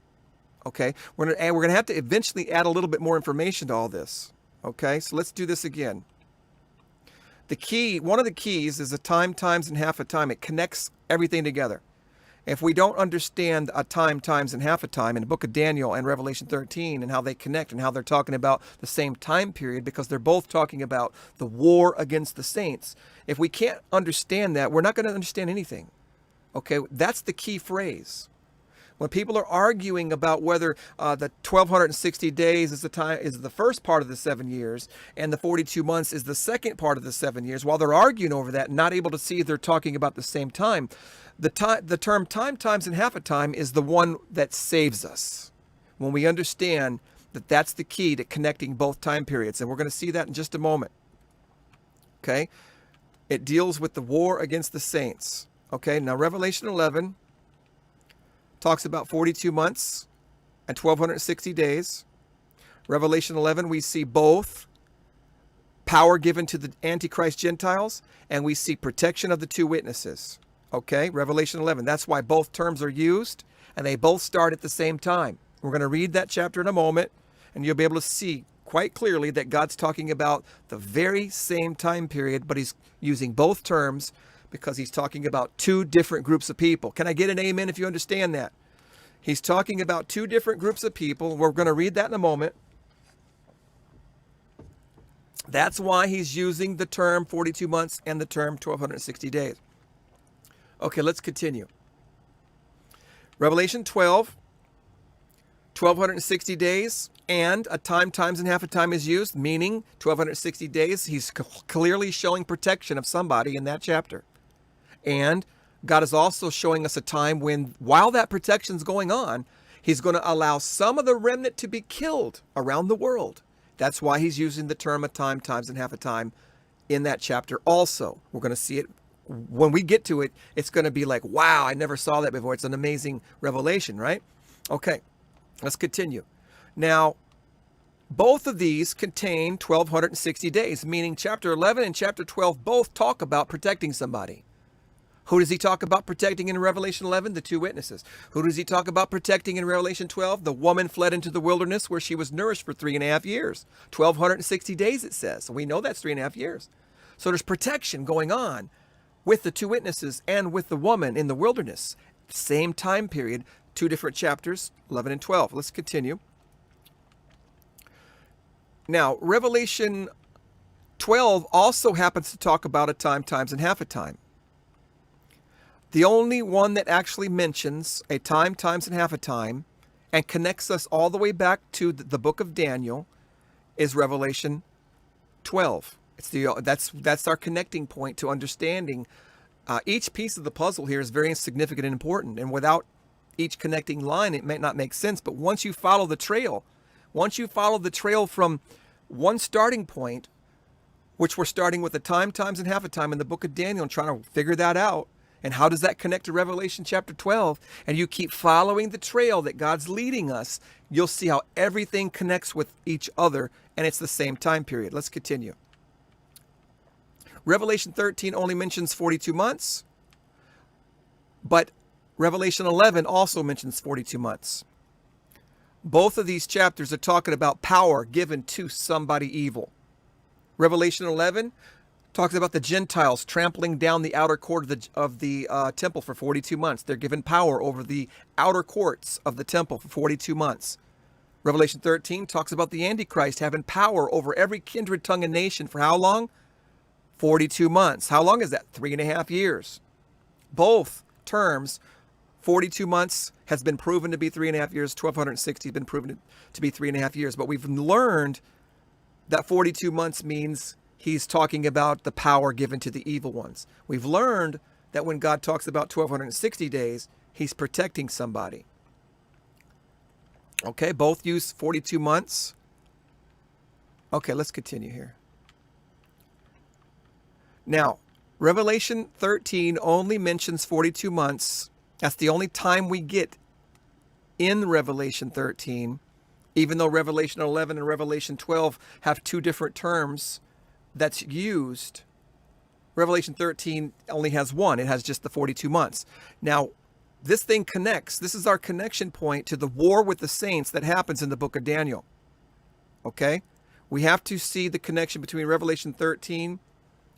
Okay, we're gonna have to eventually add a little bit more information to all this. Okay, so let's do this again. One of the keys is a time, times, and half a time. It connects everything together. If we don't understand a time, times, and half a time in the book of Daniel and Revelation 13 and how they connect and how they're talking about the same time period, because they're both talking about the war against the saints. If we can't understand that, we're not going to understand anything. Okay, that's the key phrase. When people are arguing about whether the 1,260 days is the first part of the 7 years and the 42 months is the second part of the 7 years, while they're arguing over that, not able to see they're talking about the same time, the term time, times, and half a time is the one that saves us when we understand that that's the key to connecting both time periods. And we're going to see that in just a moment. Okay, it deals with the war against the saints. Okay, now Revelation 11 talks about 42 months and 1,260 days. Revelation 11, we see both power given to the Antichrist Gentiles, and we see protection of the two witnesses. Okay, Revelation 11. That's why both terms are used, and they both start at the same time. We're going to read that chapter in a moment, and you'll be able to see quite clearly that God's talking about the very same time period, but he's using both terms because he's talking about two different groups of people. Can I get an amen if you understand that? He's talking about two different groups of people. We're going to read that in a moment. That's why he's using the term 42 months and the term 1,260 days. Okay, let's continue. Revelation 12, 1,260 days, and a time, times, and half a time is used, meaning 1,260 days. He's clearly showing protection of somebody in that chapter. And God is also showing us a time when, while that protection's going on, he's going to allow some of the remnant to be killed around the world. That's why he's using the term a time, times, and half a time in that chapter also. We're going to see it. When we get to it, it's going to be like, wow, I never saw that before. It's an amazing revelation, right? Okay, let's continue. Now, both of these contain 1,260 days, meaning chapter 11 and chapter 12 both talk about protecting somebody. Who does he talk about protecting in Revelation 11? The two witnesses. Who does he talk about protecting in Revelation 12? The woman fled into the wilderness where she was nourished for 3.5 years. 1,260 days, it says. So we know that's 3.5 years. So there's protection going on with the two witnesses and with the woman in the wilderness. Same time period, Two different chapters, 11 and 12. Let's continue. Now, Revelation 12 also happens to talk about a time, times, and half a time. The only one that actually mentions a time, times, and half a time and connects us all the way back to the book of Daniel is Revelation 12. That's our connecting point to understanding. Each piece of the puzzle here is very significant and important, and without each connecting line, it might not make sense. But once you follow the trail from one starting point, which we're starting with a time, times, and half a time in the book of Daniel and trying to figure that out, and how does that connect to Revelation chapter 12, and you keep following the trail that God's leading us, you'll see how everything connects with each other, and it's the same time period. Let's continue. Revelation 13 only mentions 42 months, but Revelation 11 also mentions 42 months. Both of these chapters are talking about power given to somebody evil. Revelation 11 talks about the Gentiles trampling down the outer court of the temple for 42 months. They're given power over the outer courts of the temple for 42 months. Revelation 13 talks about the Antichrist having power over every kindred, tongue, and nation for how long? 42 months. How long is that? 3.5 years. Both terms, 42 months has been proven to be 3.5 years. 1260 has been proven to be 3.5 years. But we've learned that 42 months means he's talking about the power given to the evil ones. We've learned that when God talks about 1260 days, he's protecting somebody. Okay, both use 42 months. Okay, let's continue here. Now, Revelation 13 only mentions 42 months. That's the only time we get in Revelation 13, even though Revelation 11 and Revelation 12 have two different terms that's used. Revelation 13 only has one. It has just the 42 months. Now, this thing connects. This is our connection point to the war with the saints that happens in the book of Daniel. Okay? We have to see the connection between Revelation 13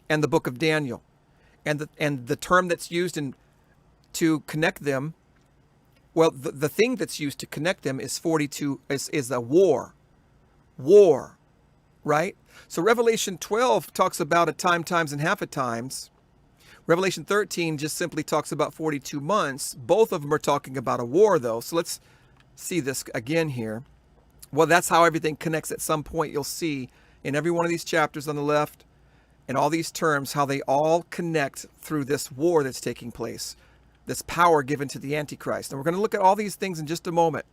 and the book of Daniel. And the term that's used to connect them, well, the thing that's used to connect them is 42, is a war. War, right? So Revelation 12 talks about a time, times, and half a times. Revelation 13 just simply talks about 42 months. Both of them are talking about a war, though. So let's see this again here. Well, that's how everything connects at some point. You'll see in every one of these chapters on the left and all these terms, how they all connect through this war that's taking place, this power given to the Antichrist. And we're going to look at all these things in just a moment.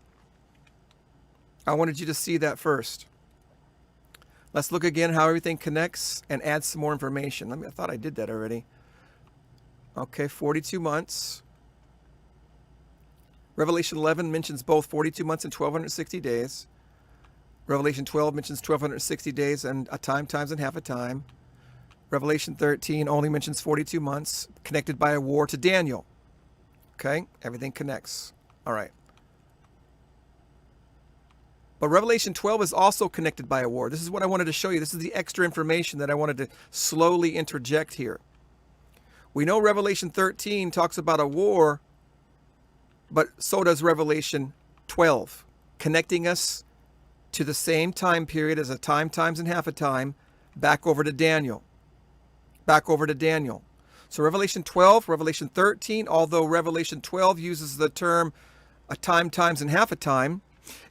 I wanted you to see that first. Let's look again how everything connects and add some more information. I thought I did that already. Okay, 42 months. Revelation 11 mentions both 42 months and 1260 days. Revelation 12 mentions 1260 days and a time, times, and half a time. Revelation 13 only mentions 42 months, connected by a war to Daniel. Okay, everything connects. All right. But Revelation 12 is also connected by a war. This is what I wanted to show you. This is the extra information that I wanted to slowly interject here. We know Revelation 13 talks about a war, but so does Revelation 12, connecting us to the same time period as a time, times, and half a time, back over to Daniel. Back over to Daniel. So Revelation 12, Revelation 13, although Revelation 12 uses the term a time, times, and half a time,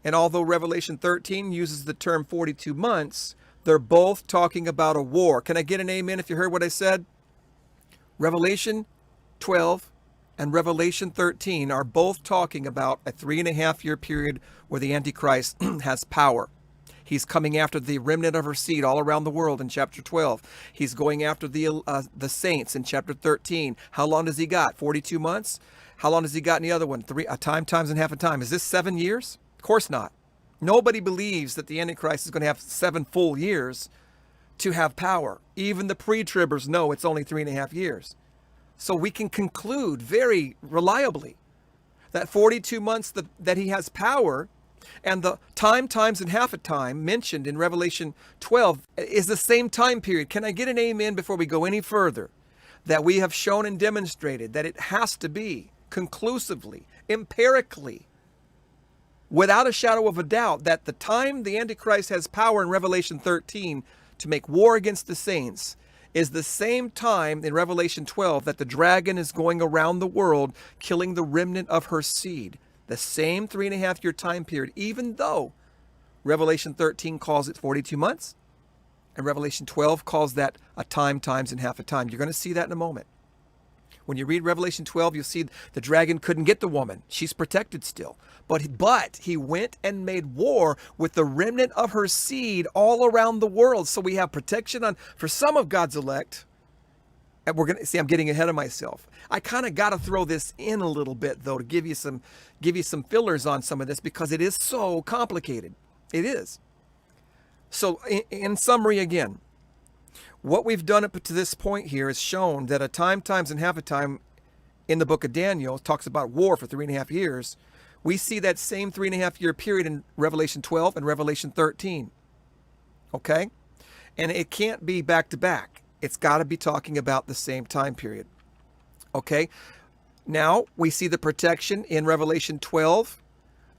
and although Revelation 13 uses the term 42 months, they're both talking about a war. Can I get an amen if you heard what I said? Revelation 12 and Revelation 13 are both talking about a 3.5 year period where the Antichrist has power. He's coming after the remnant of her seed all around the world in chapter 12. He's going after the saints in chapter 13. How long does he got? 42 months? How long does he got in the other one? A time, times, and half a time. Is this 7 years? Of course not. Nobody believes that the Antichrist is going to have 7 full years to have power. Even the pre-tribbers know it's only 3.5 years. So we can conclude very reliably that 42 months that he has power, and the time, times, and half a time mentioned in Revelation 12 is the same time period. Can I get an amen before we go any further? That we have shown and demonstrated that it has to be conclusively empirically, without a shadow of a doubt, that the time the Antichrist has power in Revelation 13 to make war against the saints is the same time in Revelation 12 that the dragon is going around the world killing the remnant of her seed. The same 3.5-year time period, even though Revelation 13 calls it 42 months, and Revelation 12 calls that a time, times, and half a time. You're going to see that in a moment. When you read Revelation 12, you'll see the dragon couldn't get the woman. She's protected still. But he went and made war with the remnant of her seed all around the world. So we have protection for some of God's elect. And we're going to see, I'm getting ahead of myself. I kind of got to throw this in a little bit, though, to give you some fillers on some of this, because it is so complicated. It is. So in summary again, what we've done up to this point here is shown that a time, times, and half a time in the book of Daniel talks about war for 3.5 years. We see that same 3.5-year period in Revelation 12 and Revelation 13. Okay? And it can't be back to back. It's got to be talking about the same time period. Okay? Now, we see the protection in Revelation 12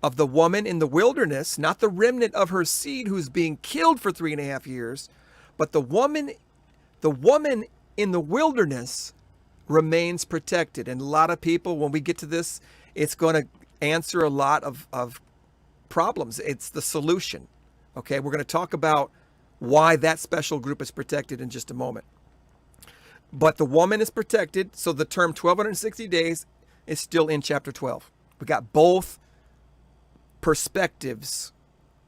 of the woman in the wilderness, not the remnant of her seed who's being killed for 3.5 years, but the woman in the wilderness remains protected. And a lot of people, when we get to this, it's going to answer a lot of problems. It's the solution. Okay, we're going to talk about why that special group is protected in just a moment. But the woman is protected, so the term 1260 days is still in chapter 12. We got both perspectives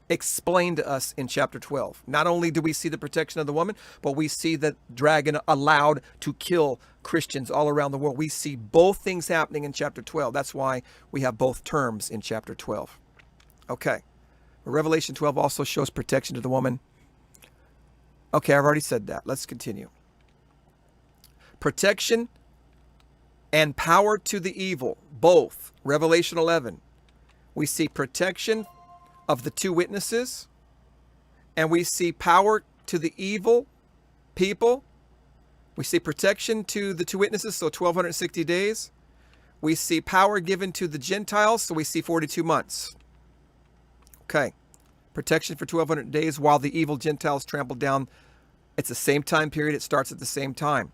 explained to us in chapter 12. Not only do we see the protection of the woman, but we see the dragon allowed to kill Christians all around the world. We see both things happening in chapter 12. That's why we have both terms in chapter 12. Okay. Revelation 12 also shows protection to the woman. Okay, I've already said that. Let's continue. Protection and power to the evil, both. Revelation 11. We see protection of the two witnesses, and we see power to the evil people. We see protection to the two witnesses, so 1260 days. We see power given to the Gentiles, so we see 42 months. Okay. Protection for 1200 days while the evil Gentiles trampled down. It's the same time period. It starts at the same time.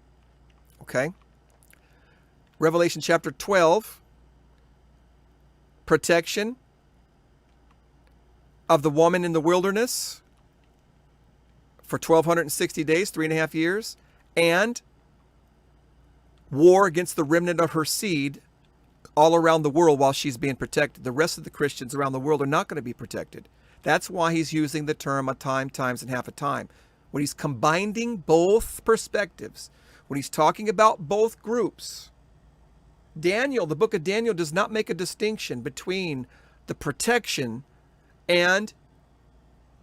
Okay. Revelation chapter 12. Protection of the woman in the wilderness for 1260 days, 3.5 years, and war against the remnant of her seed all around the world while she's being protected. The rest of the Christians around the world are not going to be protected. That's why he's using the term a time, times, and half a time. When he's combining both perspectives, when he's talking about both groups, Daniel, the book of Daniel, does not make a distinction between the protection and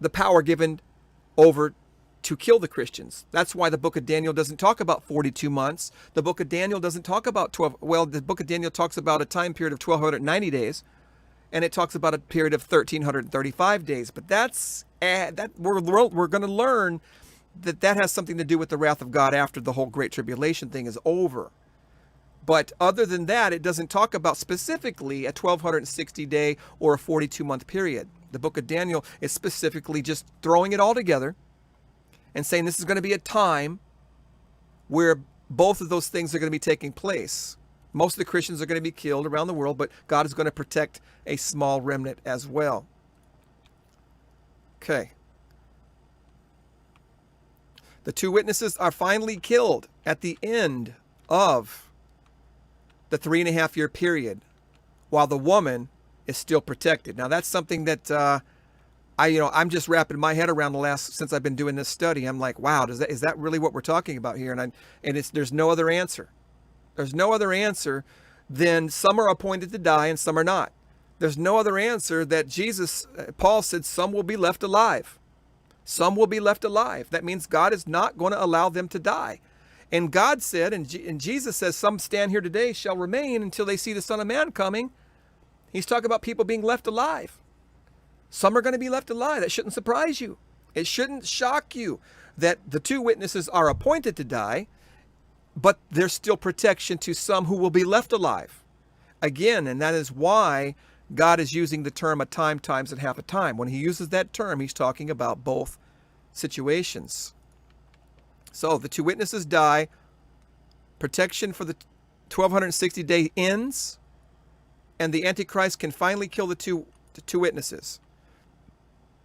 the power given over to kill the Christians. That's why the book of Daniel doesn't talk about 42 months. The book of Daniel doesn't talk about 12. Well, the book of Daniel talks about a time period of 1290 days, and it talks about a period of 1335 days. But we're going to learn that has something to do with the wrath of God after the whole Great Tribulation thing is over. But other than that, it doesn't talk about specifically a 1260 day or a 42-month period. The book of Daniel is specifically just throwing it all together and saying this is going to be a time where both of those things are going to be taking place. Most of the Christians are going to be killed around the world, but God is going to protect a small remnant as well. Okay. The two witnesses are finally killed at the end of the 3.5-year period, while the woman is still protected. Now that's something that I'm just wrapping my head around since I've been doing this study. I'm like, wow, is that really what we're talking about here? And there's no other answer. There's no other answer than some are appointed to die and some are not. There's no other answer that Paul said some will be left alive. Some will be left alive. That means God is not going to allow them to die. And God said, and Jesus says, some stand here today shall remain until they see the Son of Man coming. He's talking about people being left alive. Some are going to be left alive. That shouldn't surprise you. It shouldn't shock you that the two witnesses are appointed to die, but there's still protection to some who will be left alive. again, and that is why God is using the term a time, times, and half a time. When he uses that term, he's talking about both situations. So the two witnesses die. Protection for the 1260 day ends, and the Antichrist can finally kill the two witnesses.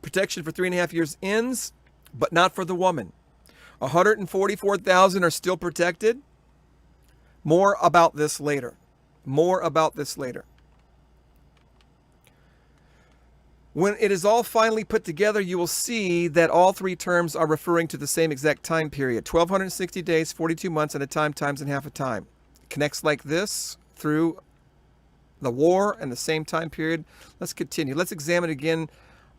Protection for 3.5 years ends, but not for the woman. 144,000 are still protected. More about this later. More about this later. When it is all finally put together, you will see that all three terms are referring to the same exact time period. 1260 days, 42 months, and a time, times, and half a time. It connects like this through the war and the same time period. Let's continue. Let's examine again.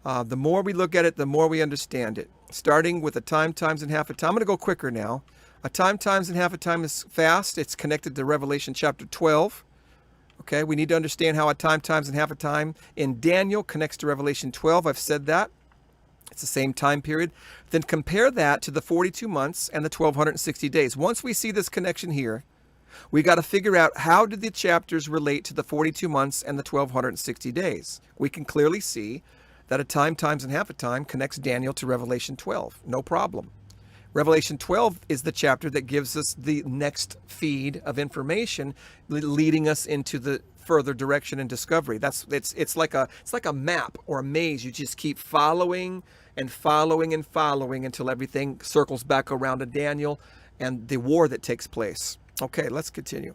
The more we look at it, the more we understand it. Starting with a time, times, and half a time. I'm going to go quicker now. A time, times, and half a time is fast. It's connected to Revelation chapter 12. Okay, we need to understand how a time, times, and half a time in Daniel connects to Revelation 12. I've said that. It's the same time period. Then compare that to the 42 months and the 1260 days. Once we see this connection here, we got to figure out how did the chapters relate to the 42 months and the 1260 days. We can clearly see that a time, times, and half a time connects Daniel to Revelation 12. No problem. Revelation 12 is the chapter that gives us the next feed of information, leading us into the further direction and discovery. It's like a map or a maze. You just keep following and following and following until everything circles back around to Daniel and the war that takes place. Okay, let's continue.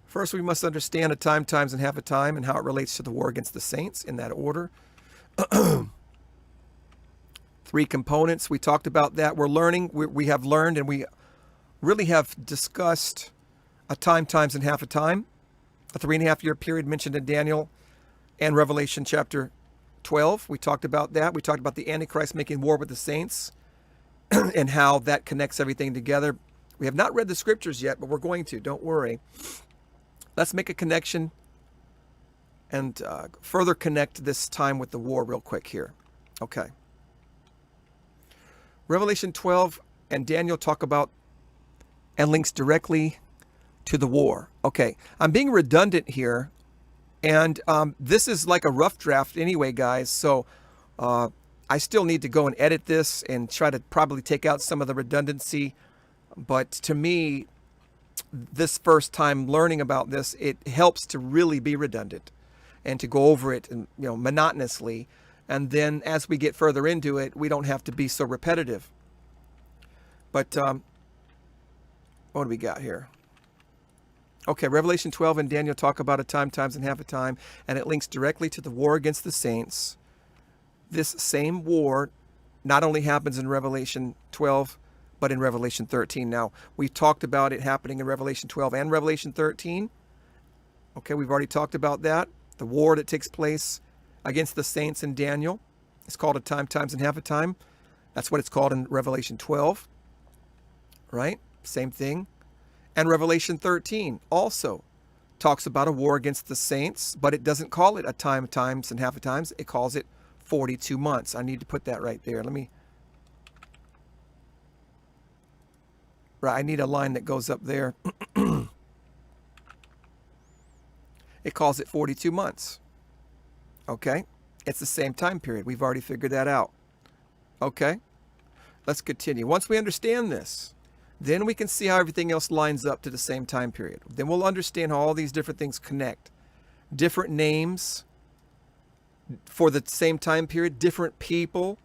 First, we must understand a time, times, and half a time, and how it relates to the war against the saints in that order. Three components. We talked about that. We're learning. We have learned, and we really have discussed a time, times, and half a time. A 3.5 year period mentioned in Daniel and Revelation chapter 12. We talked about that. We talked about the Antichrist making war with the saints and how that connects everything together. We have not read the scriptures yet, but we're going to. Don't worry. Let's make a connection and further connect this time with the war real quick here. Okay. Revelation 12 and Daniel talk about and links directly to the war. Okay, I'm being redundant here, and this is like a rough draft anyway, guys, so I still need to go and edit this and try to probably take out some of the redundancy, but to me, this first time learning about this, it helps to really be redundant and to go over it and, monotonously. And then as we get further into it, we don't have to be so repetitive. But what do we got here? Okay, Revelation 12 and Daniel talk about a time, times, and half a time, and it links directly to the war against the saints. This same war not only happens in Revelation 12, but in Revelation 13. Now, we've talked about it happening in Revelation 12 and Revelation 13. Okay, we've already talked about that. The war that takes place against the saints in Daniel. It's called a time, times, and half a time. That's what it's called in Revelation 12. Right? Same thing. And Revelation 13 also talks about a war against the saints, but it doesn't call it a time, times, and half a times. It calls it 42 months. I need to put that right there. Right, I need a line that goes up there. It calls it 42 months. Okay? It's the same time period. We've already figured that out. Okay? Let's continue. Once we understand this, then we can see how everything else lines up to the same time period. Then we'll understand how all these different things connect. Different names for the same time period, different people,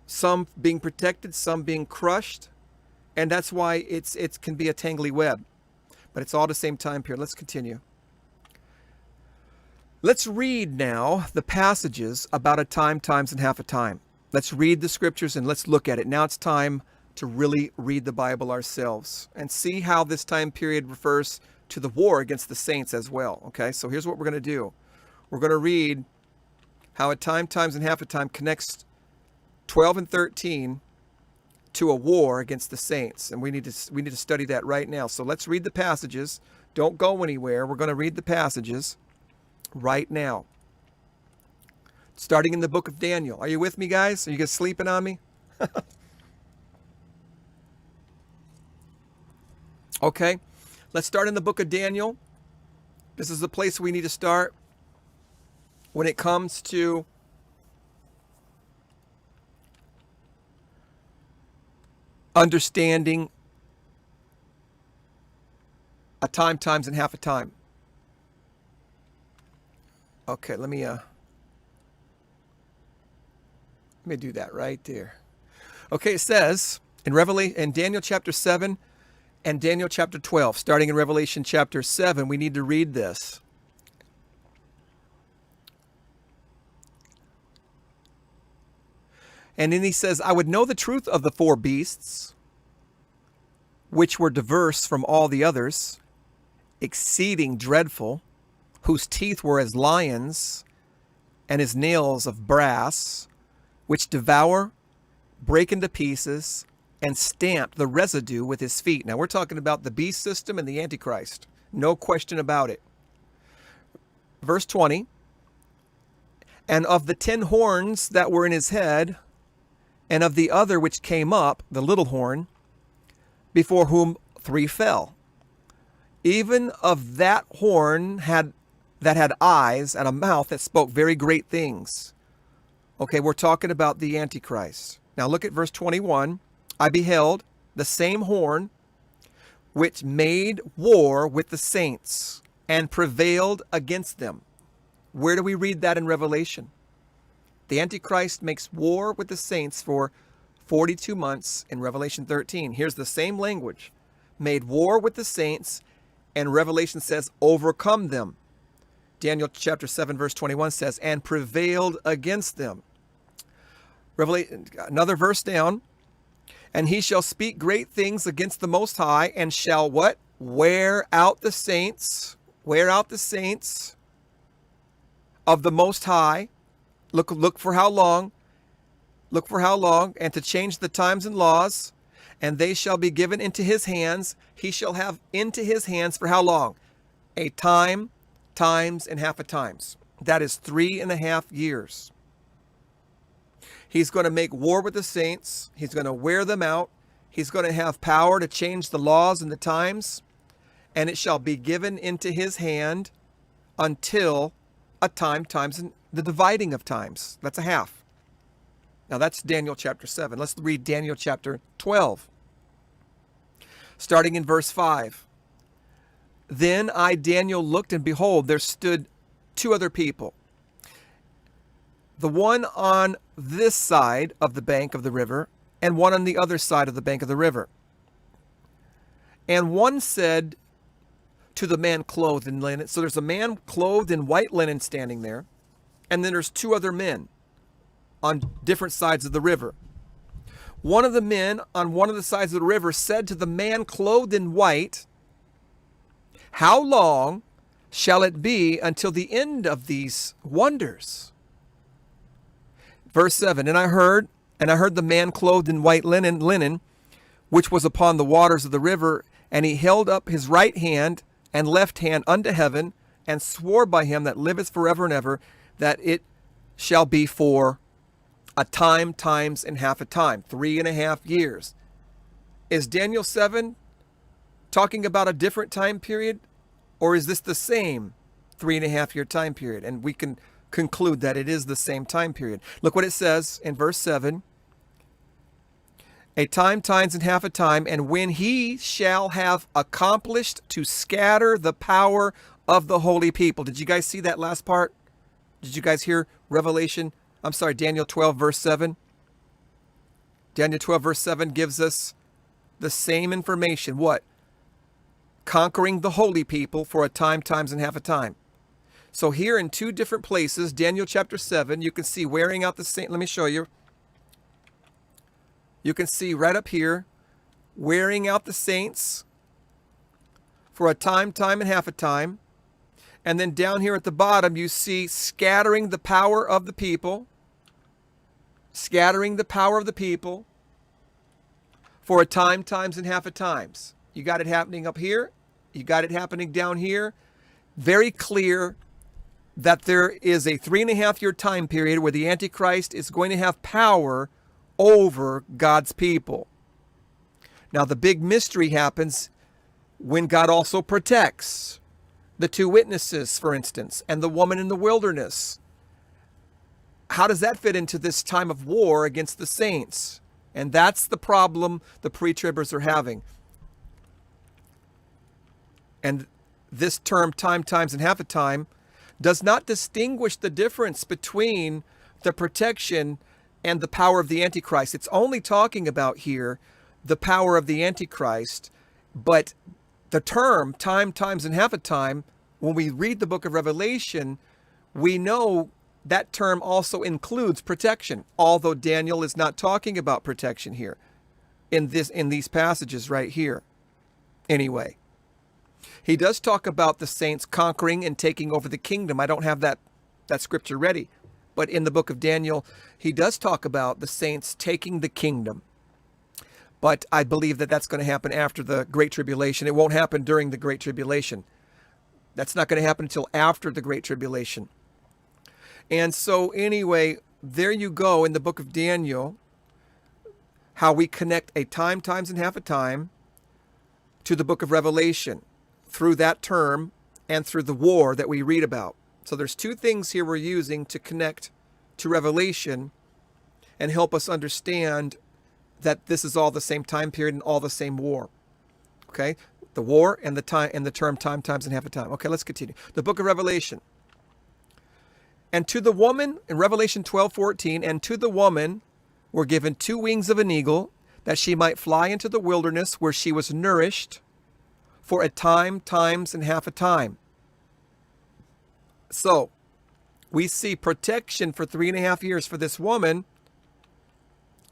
some being protected, some being crushed. And that's why it can be a tangly web. But it's all the same time period. Let's continue. Let's read now the passages about a time, times, and half a time. Let's read the scriptures and let's look at it. Now it's time to really read the Bible ourselves and see how this time period refers to the war against the saints as well. Okay, so here's what we're going to do. We're going to read how a time, times, and half a time connects 12 and 13 to a war against the saints. And we need to study that right now. So let's read the passages. Don't go anywhere. We're going to read the passages right now. Starting in the book of Daniel. Are you with me, guys? Are you guys sleeping on me? Okay, let's start in the book of Daniel, This is the place we need to start when it comes to understanding a time, times, and half a time. Okay, let me do that right there. Okay, it says in Daniel chapter 7 and Daniel chapter 12, starting in Revelation chapter 7, we need to read this. And then he says, I would know the truth of the four beasts, which were diverse from all the others, exceeding dreadful, whose teeth were as lions, and his nails of brass, which devour, break into pieces, and stamp the residue with his feet. Now we're talking about the beast system and the Antichrist. No question about it. Verse 20, and of the 10 horns that were in his head, and of the other which came up, the little horn, before whom 3 fell. Even of that horn that had eyes and a mouth that spoke very great things. Okay, we're talking about the Antichrist. Now look at verse 21. I beheld the same horn which made war with the saints and prevailed against them. Where do we read that in Revelation? The Antichrist makes war with the saints for 42 months in Revelation 13. Here's the same language. Made war with the saints, and Revelation says, overcome them. Daniel chapter 7 verse 21 says, and prevailed against them. Another verse down. And he shall speak great things against the Most High, and shall what? Wear out the saints. Wear out the saints of the Most High. Look for how long. Look for how long. And to change the times and laws. And they shall be given into his hands. He shall have into his hands for how long? A time, times, and half a times. That is 3.5 years. He's going to make war with the saints. He's going to wear them out. He's going to have power to change the laws and the times. And it shall be given into his hand until a time, times, and the dividing of times. That's a half. Now that's Daniel chapter 7. Let's read Daniel chapter 12. Starting in verse 5. Then I, Daniel, looked, and behold, there stood 2 other people. The one on this side of the bank of the river, and one on the other side of the bank of the river. And one said to the man clothed in linen. So there's a man clothed in white linen standing there. And then there's 2 other men on different sides of the river. One of the men on one of the sides of the river said to the man clothed in white, how long shall it be until the end of these wonders? Verse 7, and I heard the man clothed in white linen, which was upon the waters of the river, and he held up his right hand and left hand unto heaven, and swore by him that liveth forever and ever, that it shall be for a time, times, and half a time, 3.5 years. Is Daniel 7 talking about a different time period, or is this the same 3.5 year time period? And we can conclude that it is the same time period. Look what it says in verse 7. A time, times, and half a time, and when he shall have accomplished to scatter the power of the holy people. Did you guys see that last part? Did you guys hear Daniel 12 verse 7? Daniel 12 verse 7 gives us the same information. What? Conquering the holy people for a time, times, and half a time. So here in 2 different places, Daniel chapter 7, you can see wearing out the saints. Let me show you. You can see right up here, wearing out the saints for a time, time, and half a time. And then down here at the bottom, you see scattering the power of the people. Scattering the power of the people for a time, times, and half a times. You got it happening up here. You got it happening down here. Very clear that there is a 3.5 year time period where the Antichrist is going to have power over God's people. Now, the big mystery happens when God also protects The two witnesses, for instance, and the woman in the wilderness. How does that fit into this time of war against the saints? And that's the problem the pre-tribbers are having. And this term, time, times, and half a time, does not distinguish the difference between the protection and the power of the Antichrist. It's only talking about here the power of the Antichrist, but the term, time, times, and half a time, when we read the book of Revelation, we know that term also includes protection, although Daniel is not talking about protection here in these passages right here. Anyway, he does talk about the saints conquering and taking over the kingdom. I don't have that scripture ready, but in the book of Daniel, he does talk about the saints taking the kingdom. But I believe that that's going to happen after the Great Tribulation. It won't happen during the Great Tribulation. That's not going to happen until after the Great Tribulation. And so anyway, there you go in the book of Daniel, how we connect a time, times, and half a time to the book of Revelation through that term and through the war that we read about. So there's two things here we're using to connect to Revelation and help us understand that this is all the same time period and all the same war. Okay? The war and the time and the term time, times, and half a time. Okay, let's continue. The book of Revelation. And to the woman, in Revelation 12:14, and to the woman were given 2 wings of an eagle, that she might fly into the wilderness where she was nourished for a time, times, and half a time. So, we see protection for 3.5 years for this woman.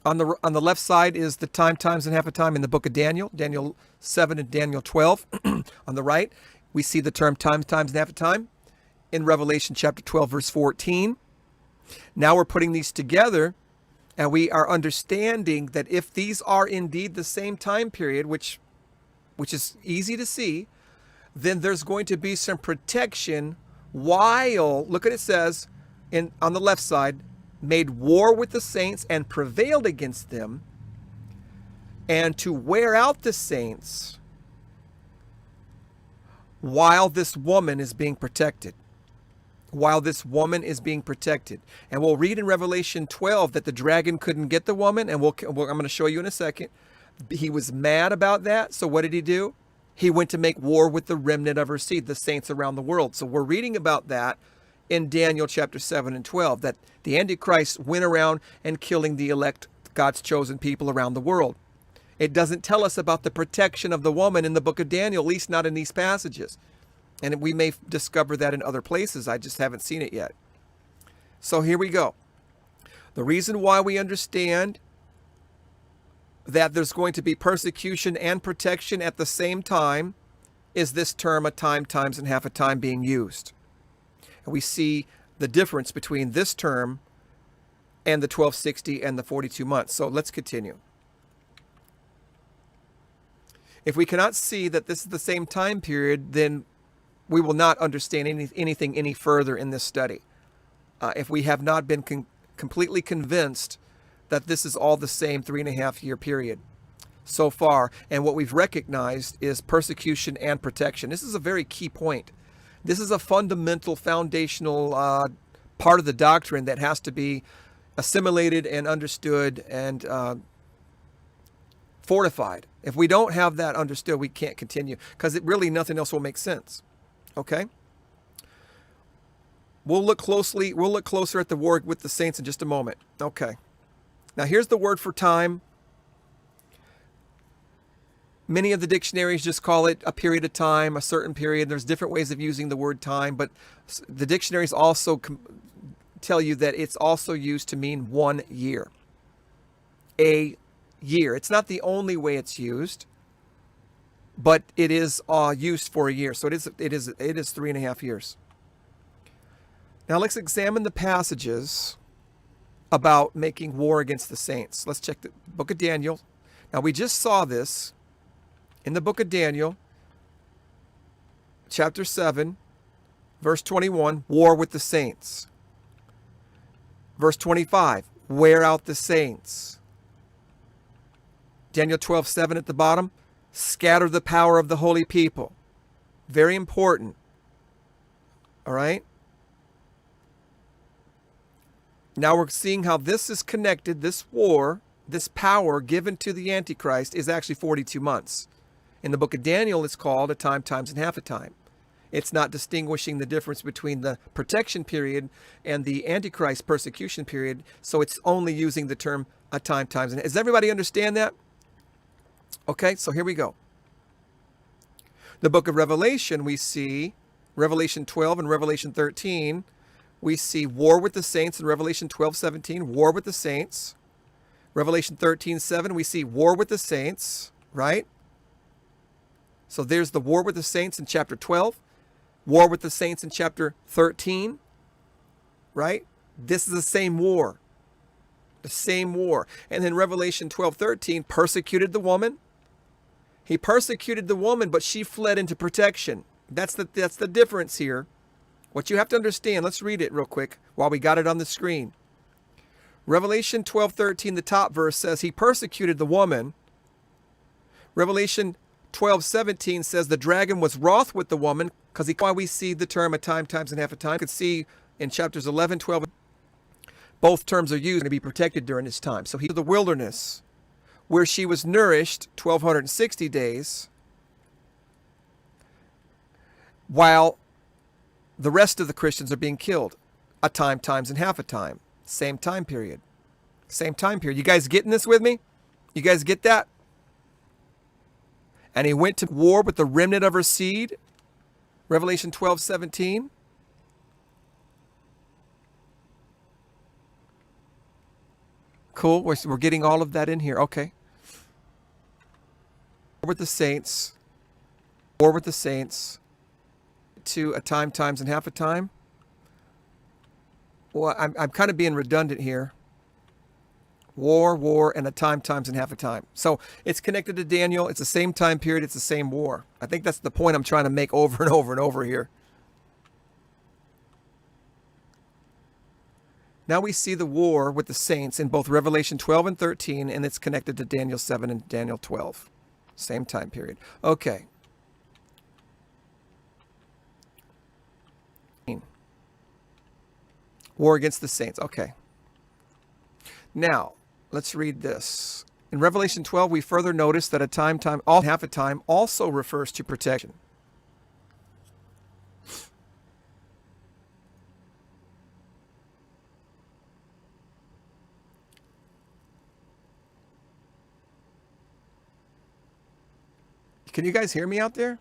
On the left side is the time, times, and half a time in the book of Daniel, Daniel 7 and Daniel 12. On the right, we see the term time, times, and half a time in Revelation chapter 12, verse 14. Now we're putting these together, and we are understanding that if these are indeed the same time period, which is easy to see, then there's going to be some protection while, look what it says on the left side, made war with the saints and prevailed against them, and to wear out the saints while this woman is being protected. While this woman is being protected. And we'll read in Revelation 12 that the dragon couldn't get the woman, and I'm going to show you in a second. He was mad about that, so what did he do? He went to make war with the remnant of her seed, the saints around the world. So we're reading about that in Daniel chapter 7 and 12, that the Antichrist went around and killing the elect, God's chosen people around the world. It doesn't tell us about the protection of the woman in the book of Daniel, at least not in these passages. And we may discover that in other places. I just haven't seen it yet. So here we go. The reason why we understand that there's going to be persecution and protection at the same time is this term, a time, times, and half a time, being used. And we see the difference between this term and the 1260 and the 42 months. So let's continue. If we cannot see that this is the same time period, then we will not understand anything any further in this study. If we have not been completely convinced that this is all the same 3.5 year period so far, and what we've recognized is persecution and protection. This is a very key point. This is a fundamental, foundational part of the doctrine that has to be assimilated and understood and fortified. If we don't have that understood, we can't continue, because nothing else will make sense. Okay? We'll look closer at the war with the saints in just a moment. Okay. Now here's the word for time. Many of the dictionaries just call it a period of time, a certain period. There's different ways of using the word time, but the dictionaries also tell you that it's also used to mean 1 year. A year. It's not the only way it's used, but it is used for a year. So it is 3.5 years. Now let's examine the passages about making war against the saints. Let's check the book of Daniel. Now we just saw this in the book of Daniel, chapter 7, verse 21, war with the saints. Verse 25, wear out the saints. Daniel 12:7 at the bottom, scatter the power of the holy people. Very important. All right? Now we're seeing how this is connected. This war, this power given to the Antichrist is actually 42 months. In the book of Daniel, it's called a time, times, and half a time. It's not distinguishing the difference between the protection period and the Antichrist persecution period. So it's only using the term a time, times, and. Does everybody understand that? Okay, so here we go. The book of Revelation, we see Revelation 12 and Revelation 13. We see war with the saints in Revelation 12:17, war with the saints. Revelation 13:7, we see war with the saints, right? So there's the war with the saints in chapter 12, war with the saints in chapter 13, right? This is the same war. The same war. And then Revelation 12:13, persecuted the woman. He persecuted the woman, but she fled into protection. That's the difference here. What you have to understand, let's read it real quick while we got it on the screen. Revelation 12:13, the top verse says, he persecuted the woman. Revelation 12:17 says the dragon was wroth with the woman, because why we see the term a time, times, and half a time. You can see in chapters 11, 12, both terms are used to be protected during this time. So he's in the wilderness, where she was nourished 1,260 days, while the rest of the Christians are being killed. A time, times, and half a time. Same time period. Same time period. You guys getting this with me? You guys get that? And he went to war with the remnant of her seed. Revelation 12:17. Cool. We're getting all of that in here. Okay. War with the saints. War with the saints. To a time, times, and half a time. Well, I'm kind of being redundant here. War, and a time, times, and half a time. So it's connected to Daniel. It's the same time period. It's the same war. I think that's the point I'm trying to make over and over and over here. Now we see the war with the saints in both Revelation 12 and 13, and it's connected to Daniel 7 and Daniel 12. Same time period. Okay. War against the saints. Okay. Now, let's read this. In Revelation 12, we further notice that a time, half a time also refers to protection. Can you guys hear me out there?